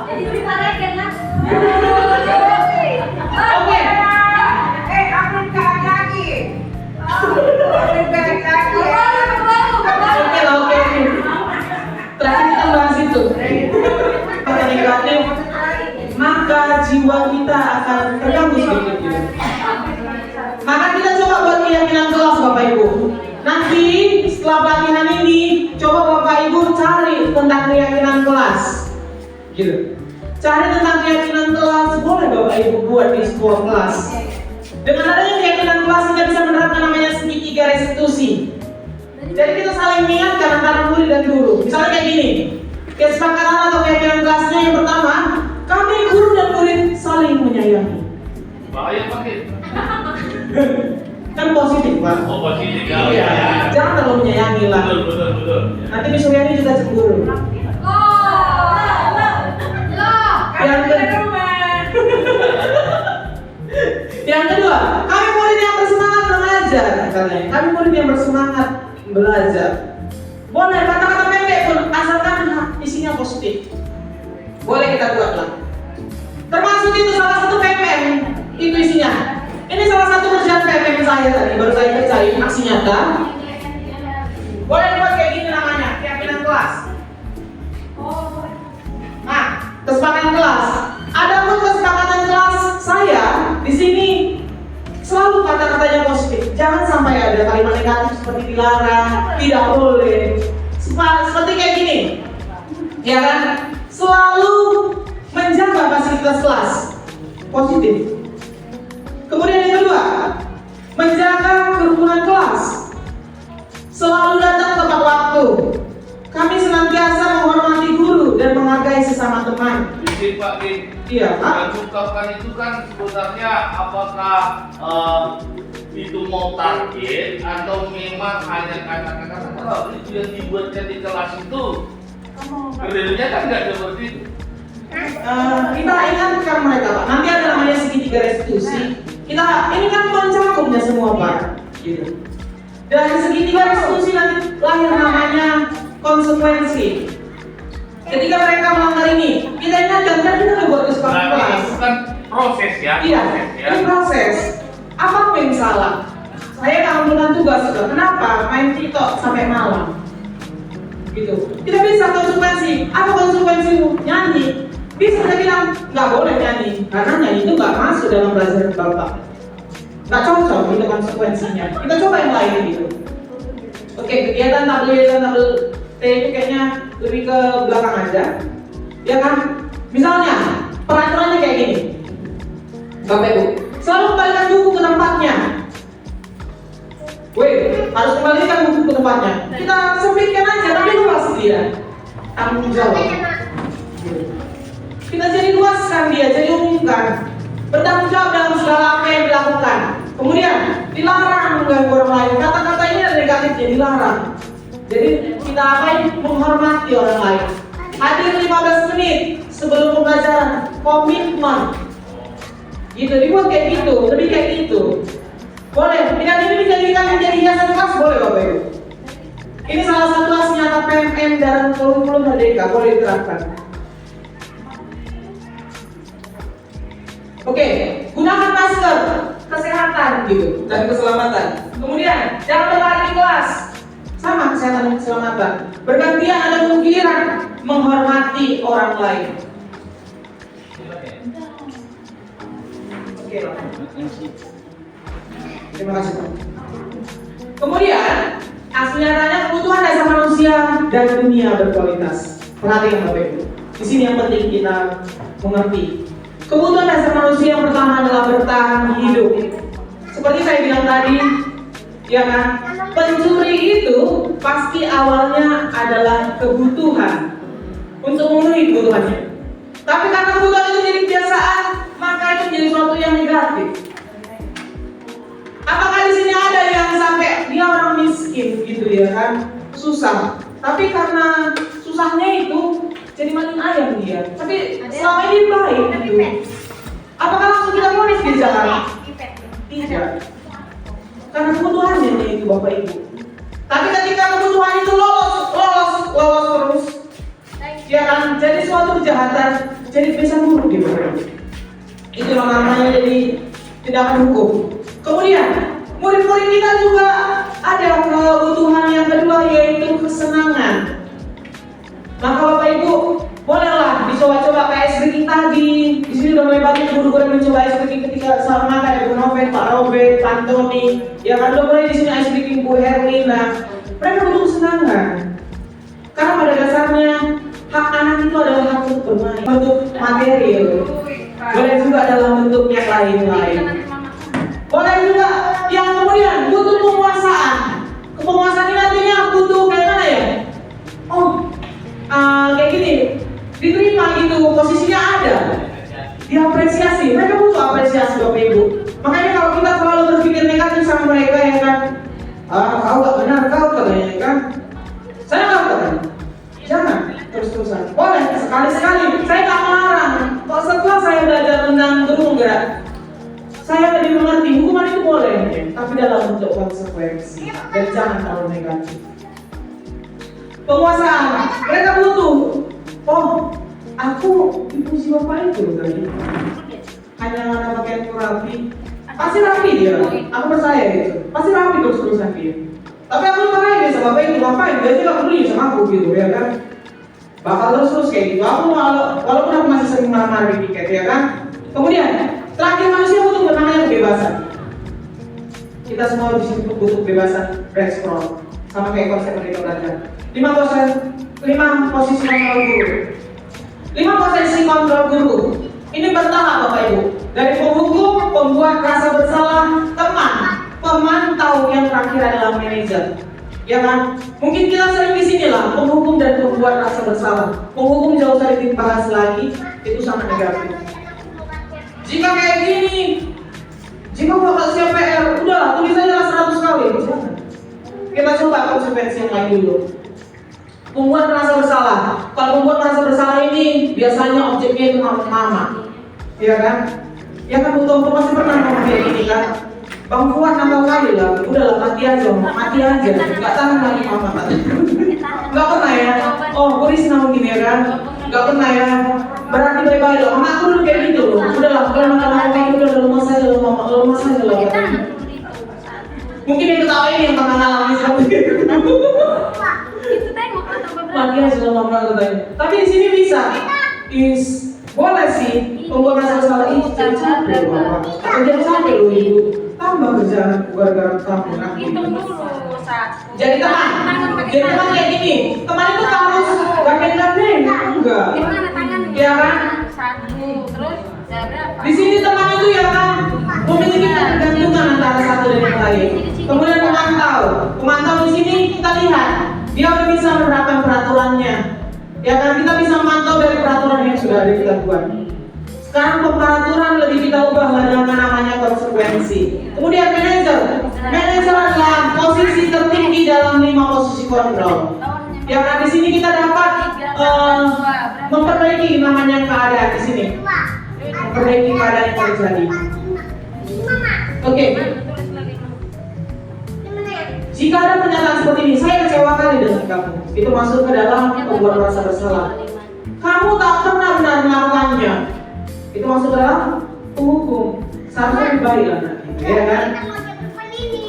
Jadi cerita lagi lah. Oke. Upload balik lagi. Upload balik lagi. Oke lah, oke. Terakhir kita bahas itu. Kata negatif, maka jiwa kita akan terganggu sedikit gitu. Maka kita coba buat keyakinan kelas Bapak Ibu. Nanti setelah pelatihan ini, coba Bapak Ibu cari tentang keyakinan kelas. Gitu. Cari tentang keyakinan kelas, boleh Bapak Ibu buat di sebuah kelas. Dengan adanya keyakinan kelas kita bisa menerapkan namanya segitiga restitusi. Jadi kita saling mengingatkan antara murid dan guru. Misalnya kayak gini, kesepakatan atau keyakinan kelasnya yang pertama, kami guru dan murid saling menyayangi. Bahaya pakai. Kan positif Pak. Oh positif ya. Iya. Jangan terlalu menyayangi lah. Betul. Nanti Miss Suryani juga cemburu. Yang kedua, kami murid yang bersemangat mengajar, katanya. Kami murid yang bersemangat belajar. Boleh kata-kata pendek pun, asalkan isinya positif. Boleh kita buatlah. Termasuk itu salah satu PPM itu isinya. Ini salah satu kerjaan PPM saya tadi, baru saya kerjain aksi nyata. Boleh dibuat kayak gini namanya, keyakinan kelas. Nah, kesepakatan kelas. Adapun kesepakatan kelas saya di sini selalu kata-katanya positif. Jangan sampai ada kalimat negatif seperti dilarang, tidak boleh. Seperti kayak gini, ya kan? Selalu menjaga fasilitas kelas, positif. Kemudian yang kedua, menjaga kerukunan kelas. Selalu datang tepat waktu. Kami senantiasa menghormati guru dan menghargai sesama teman. Jadi Pak Din, Iya, Pak. yang diungkapkan itu kan sebenarnya apakah itu mau target atau memang hanya kata-kata kalau itu yang dibuatkan di kelas itu realnya kan nggak seperti itu. Kita ingatkan mereka Pak, nanti ada namanya segitiga restitusi. Kita ini kan mencakupnya semua Pak, gitu. Dari segitiga restitusi nanti lahir namanya konsekuensi. Ketika mereka melanggar ini, kita ingatkan kan kita udah buat kesepakatan Nah, kelas. itu kan proses ya. Iya, Proses, ya. ini proses. Apa yang salah? Saya nggak memberikan tugas juga. Kenapa main TikTok sampai malam? Gitu. Kita bisa konsekuensi. Apa konsekuensimu? Nyanyi. Bisa kita bilang nggak boleh nyanyi karena nyanyi itu nggak masuk dalam pelajaran Bapak. Nggak cocok itu konsekuensinya. Kita coba yang lain gitu. Oke, kegiatan tabel T itu kayaknya lebih ke belakang aja, ya kan? Misalnya peraturannya kayak gini, Bapak Ibu, selalu kembalikan buku ke tempatnya. Harus kembalikan buku ke tempatnya. Kita sempitkan aja, tapi luas dia. Tanggung jawab. Kita jadi luaskan dia, jadi umumkan. Bertanggung jawab dalam segala apa yang dilakukan. Kemudian dilarang mengganggu orang lain. Kata-kata ini ada negatifnya, dilarang. Jadi kita apain? Menghormati orang lain. Hadir 15 menit sebelum pembelajaran, komitmen. Gitu, dibuat kayak gitu, lebih kayak gitu. Boleh, tidak ini dijadikan menjadi hiasan kelas, boleh Bapak Ibu. Ini salah satu aksi nyata PMM dalam kurikulum Merdeka, boleh diterapkan. Oke, gunakan masker, kesehatan gitu, dan keselamatan. Kemudian, jangan berlari di kelas. Sama kesehatan dan keselamatan. Bergantian ada giliran menghormati orang lain. Oke. Terima kasih Pak. Kemudian, aksi nyatanya kebutuhan dasar manusia dan dunia berkualitas. Perhatikan Bapak Ibu. Di sini yang penting kita mengerti. Kebutuhan dasar manusia yang pertama adalah bertahan hidup. Seperti saya bilang tadi, ya kan? Pencuri itu pasti awalnya adalah kebutuhan untuk memenuhi kebutuhannya. Tapi karena kebutuhan itu jadi kebiasaan, maka itu menjadi sesuatu yang negatif. Apakah di sini ada yang sampai dia orang miskin gitu ya kan? Susah. Tapi karena susahnya itu jadi maling ayam dia. Tapi selama ini baik gitu. Apakah langsung kita vonis di jalan? Tidak. Karena kebutuhannya itu Bapak Ibu. Tapi ketika kebutuhan itu lolos terus, kejahatan jadi kebiasaan buruk gitu. Itu namanya jadi tindakan hukum. Kemudian murid-murid kita juga ada kebutuhan yang kedua, yaitu kesenangan. Maka Bapak Ibu bolehlah dicoba-coba kayak ice breaking tadi. Di sini udah mulai banyak guru-guru yang mencoba ice breaking ketika sama kayak Bu Noven, Pak Robert, Pak Antoni. Ya kan udah mulai di sini ice breaking Bu Herlina. Mereka butuh kesenangan. Karena pada dasarnya hak anak itu adalah hak untuk bermain, bentuk material. Boleh juga dalam bentuk yang lain-lain. Boleh juga yang kemudian butuh penguasaan. Penguasaan ini artinya butuh kayak mana ya? Kayak gini, diterima gitu, posisinya ada, diapresiasi. Mereka butuh apresiasi Bapak Ibu. Makanya kalau kita terlalu berpikir negatif sama mereka ya kan, kau gak benar, kau katanya kan, saya gak katanya, jangan terus-terusan. Boleh sekali-sekali, saya gak melarang. Kok setelah saya belajar tentang guru gerak, saya lebih mengerti hukuman itu boleh, tapi dalam bentuk konsekuensi dan jangan terlalu negatif. Penguasaan, mereka butuh. Aku dipuji Bapak itu tadi. Hanya ada pakaian rapi, pasti rapi dia. Aku percaya gitu, pasti rapi terus-terusan dia. Tapi aku marahin dia sama Bapak itu, ngapain? Dia tidak peduli sama aku gitu ya kan. Bakal terus-terus kayak gitu. Aku walaupun aku masih sering marah-marah di tiket ya kan. Kemudian terakhir manusia butuh namanya kebebasan. Kita semua di sini butuh kebebasan berekspresi. Sama kayak konsep mereka belajar. 5 posisi kontrol guru. 5 posisi kontrol guru. Ini bertahap Bapak Ibu. Dari penghukum, pembuat rasa bersalah, teman, pemantau, yang terakhir adalah manajer. Ya kan? Mungkin kita sering di sini lah, penghukum dan pembuat rasa bersalah. Penghukum jauh usah dibahas lagi, itu sangat negatif. Jika kayak gini, jika bakal siap PR, udah tulis aja 100 kali. Jangan. Kita coba konsekuensi yang lain dulu. Pembuat merasa bersalah. Kalau pembuat merasa bersalah ini biasanya objeknya itu mama, ya kan? Ya kan Buto pasti pernah ngomong kayak gini kan? Bang Fuad nakal kali lah, udahlah mati aja, nggak tahan lagi mama tadi. Nggak pernah ya? Boris namun gini ya kan? Nggak pernah ya? Berarti baik-baik loh. Mama aku dulu kayak gitu loh. Udahlah, kalau nakal kayak gitu udah lemas aja loh mama, lemas aja loh. Mungkin itu tahu ini yang pernah ngalamin seperti itu. Itu tengok atau beberapa. Lagi hasil mama katanya. Tapi di sini bisa. Boleh sih. Pembuat rasa bersalah itu jadi capek bapak. Atau jadi capek loh ibu. Tambah kerjaan gara-gara kamu nanti. Hitung dulu Jadi teman. Jadi teman kayak gini. Teman itu harus gandeng-gandeng. Enggak. Gimana tangan? Ya kan? 1, terus berapa? Di sini teman itu ya kan memiliki ketergantungan antara satu dan yang lain. Kemudian pemantau di sini kita lihat dia udah bisa menerapkan peraturannya. Ya kan kita bisa memantau dari peraturan yang sudah ada kita buat. Sekarang peraturan lebih kita ubah dengan namanya konsekuensi. Kemudian manajer adalah posisi tertinggi dalam 5 posisi kontrol. Ya kan di sini kita dapat memperbaiki namanya keadaan di sini. Memperbaiki keadaan yang terjadi. Oke. Jika ada pernyataan seperti ini, saya kecewa kali dengan kamu. Itu masuk ke dalam pembuat rasa bersalah. Kamu tak pernah benar melakukannya. Itu masuk ke dalam penghukum. Seharusnya dibayar nanti, ya kan?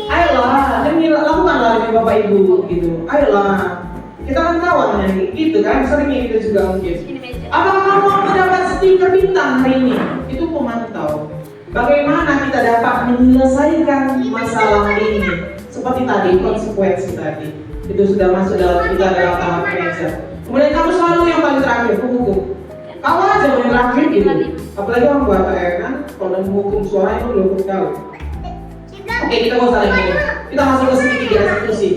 Ayolah, demi lakukanlah demi Bapak Ibu gitu. Ayolah, kita kan kawan ya, gitu kan? Sering kita juga mungkin. Apakah kamu mendapat stiker bintang hari ini? Itu pemantau. Bagaimana kita dapat menyelesaikan masalah ini? Seperti tadi, konsekuensi tadi itu sudah masuk dalam kita dalam tahap manajer. Kemudian kamu selalu yang paling terakhir, penghukum. Kamu aja yang terakhir gitu. Apalagi orang buat kan, kalau dalam hukum suara itu 20 kali. Oke, kita mau saling ini. Kita masuk ke segitiga restitusi.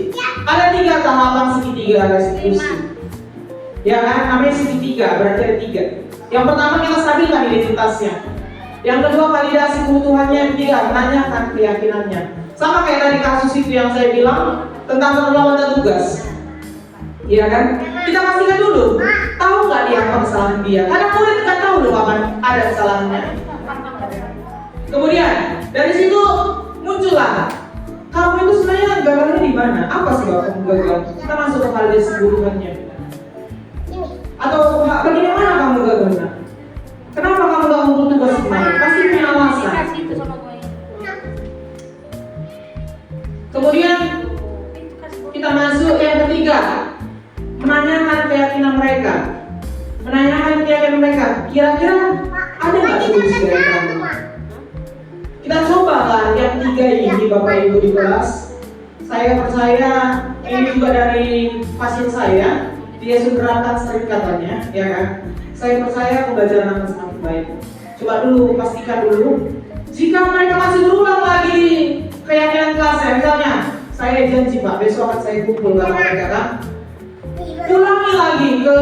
Ada 3 tahapan segitiga restitusi. Ya kan, namanya segitiga, berarti ada 3. Yang pertama kita stabilkan identitasnya. Yang kedua validasi kebutuhannya, yang ketiga menanyakan keyakinannya. Sama kayak tadi kasus itu yang saya bilang tentang penolakan tugas. Iya kan? Kita pastikan dulu, tahu nggak dia apa kesalahan dia? Karena murid nggak tahu loh kapan ada kesalahannya. Kemudian dari situ muncullah, kamu itu sebenarnya gagalnya di mana? Apa sebab kamu gagal? Kita masuk ke validasi kebutuhannya. Atau bagaimana kamu gagal? mereka, menanyakan keyakinan mereka, kira-kira ada nggak solusi dari kamu? Kita coba lah yang 3 ini Bapak Ibu di kelas. Saya percaya ini juga dari pasien saya, dia sudah sering katanya, ya kan? Saya percaya pembelajaran akan semakin baik. Coba dulu, pastikan dulu. Jika mereka masih berulang lagi keyakinan kelasnya, misalnya, saya janji Pak, besok akan saya kumpul sama mereka kan? Ulangi lagi ke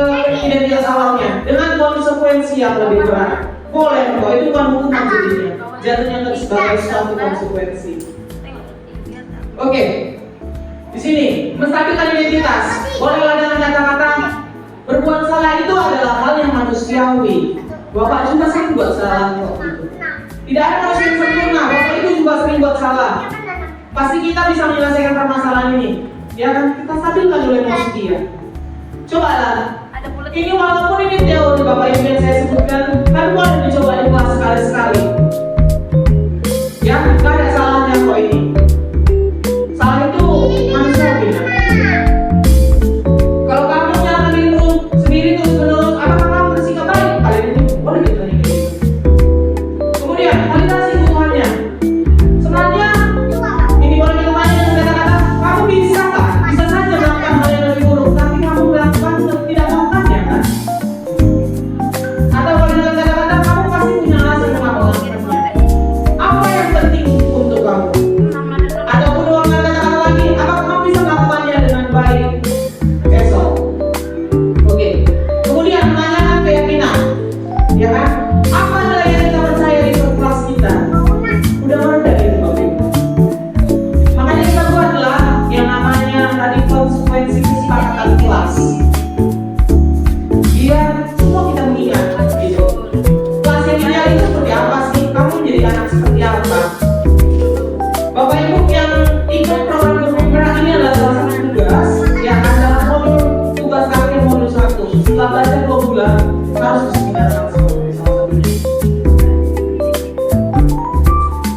identitas awalnya dengan konsekuensi yang lebih berat. Boleh kok, itu bukan hukuman jadinya. Jatuhnya sebagai suatu konsekuensi. Oke. Di sini, menstabilkan identitas. Bolehlah dengan kata-kata berbuat salah itu adalah hal yang manusiawi. Bapak juga sering buat salah kok. Tidak ada manusia yang sempurna. Bapak itu juga sering buat salah. Pasti kita bisa menyelesaikan permasalahan ini. Ya kan? Kita stabilkan dulu emosi dia. Cobalah. Ini walaupun ini teori Bapak Ibu yang saya sebutkan, tapi boleh dicoba di kelas sekali-sekali. Ya, nggak ada salahnya kok ini. Salah itu manusiawi. Kalau kamu nyalakan dirimu sendiri terus menerus, apakah kamu bersikap baik? Kalian ini boleh kita gitu. Kemudian validasi hubungannya. Sebenarnya ini boleh kita tanya dengan kata-kata, kamu bisa nggak? Bisa saja melakukan hal yang lebih buruk, tapi kamu melakukan tidak melakukannya kan? Atau boleh dengan kata-kata, kamu pasti punya alasan mengapa melakukannya. Apa yang penting untuk kamu? Ataupun dengan kata-kata lagi, apakah kamu bisa melakukannya dengan baik esok? Oke. Kemudian menanyakan keyakinan, ya kan? Apa adalah yang kita percaya di kelas kita? Udah merendah itu Bapak Ibu. Makanya kita buatlah yang namanya tadi konsekuensi kesepakatan kelas. Biar semua kita mengingat gitu. Kelas yang ideal itu seperti apa sih? Kamu menjadi anak seperti apa? Bapak Ibu yang ikut program bergerak ini adalah salah satu tugas yang adalah modul tugas kalian modul 1. Setelah belajar 2 bulan harus disediakan salah satunya.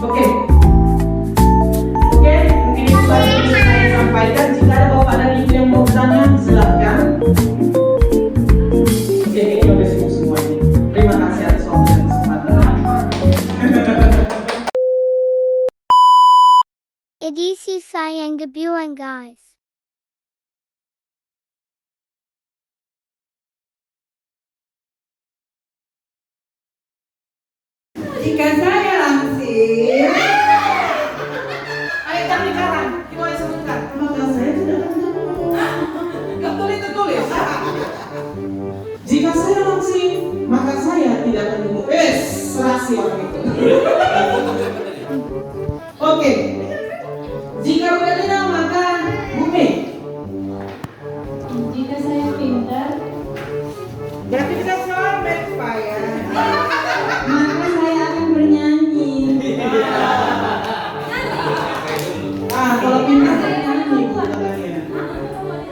Oke, mungkin itu saja yang bisa saya sampaikan. Jika ada Bapak dan Ibu yang mau bertanya, silakan. Oke, ini udah sibuk semuanya. Terima kasih atas waktu dan kesempatan. Edisi sayang gebuan guys. Jika saya langsir, Ayo cari karan, dimulai sebentar. Maka saya tidak akan ketemu. Gak boleh tertulis. Jika saya langsing, maka saya tidak akan ketemu. Serasi orang itu. Oke. Jika berbeda maka Bumi. Jika saya pintar, berarti kita selalu backfire. maka saya akan bernyanyi. Kalau pintar saya nyanyi katanya.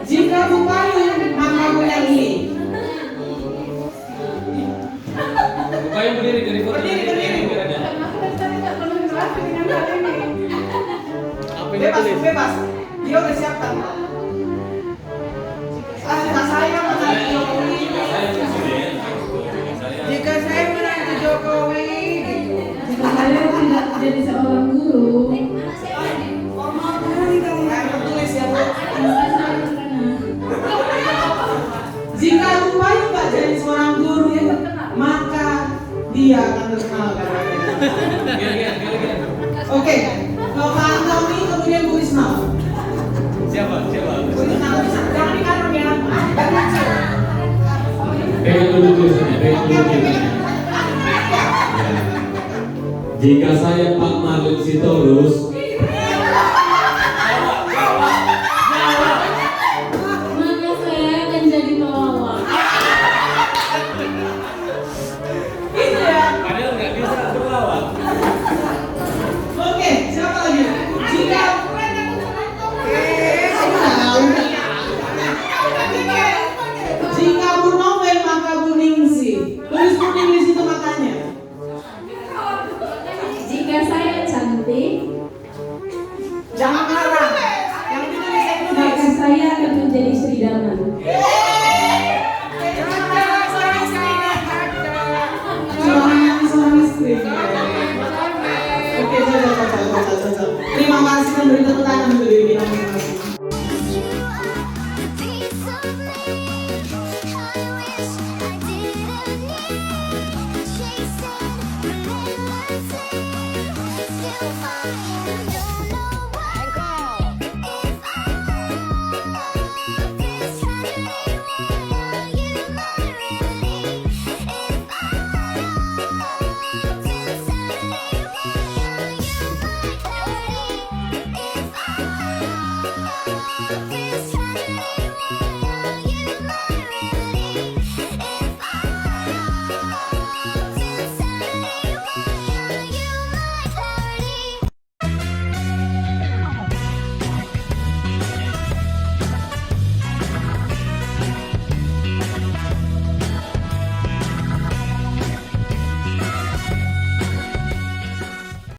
Jika Bupayun maka Bunyanyi. Bukain berdiri dari foto. Berdiri. Bebas. Dia udah siapkan. Saya menantu Jokowi. Jika saya menantu Jokowi, gitu. Jika saya tidak jadi seorang guru, Tertulis ya Bu. maka saya terkenal. Jika Bupayun nggak jadi seorang guru, maka dia akan terkenal katanya. Oke. Kalau Pak Antoni kemudian Bu Risma. Siapa? Bu Risma bisa. Jangan di kanan ya. Pegang dulu tulisannya, pegang dulu tulisannya. Jika saya Pak Marlin Sitorus, Maka saya akan jadi pelawak. Gitu ya. padahal nggak bisa berlawak. Oke, siapa lagi? Jika Jika Bu Novel maka Bu Ningsi. Tulis Bu Ningsi di situ makanya. Jika saya cantik, Jangan marah. Yang ditulis yang maka tulis. saya akan menjadi Sri Daman. Jangan This tragedy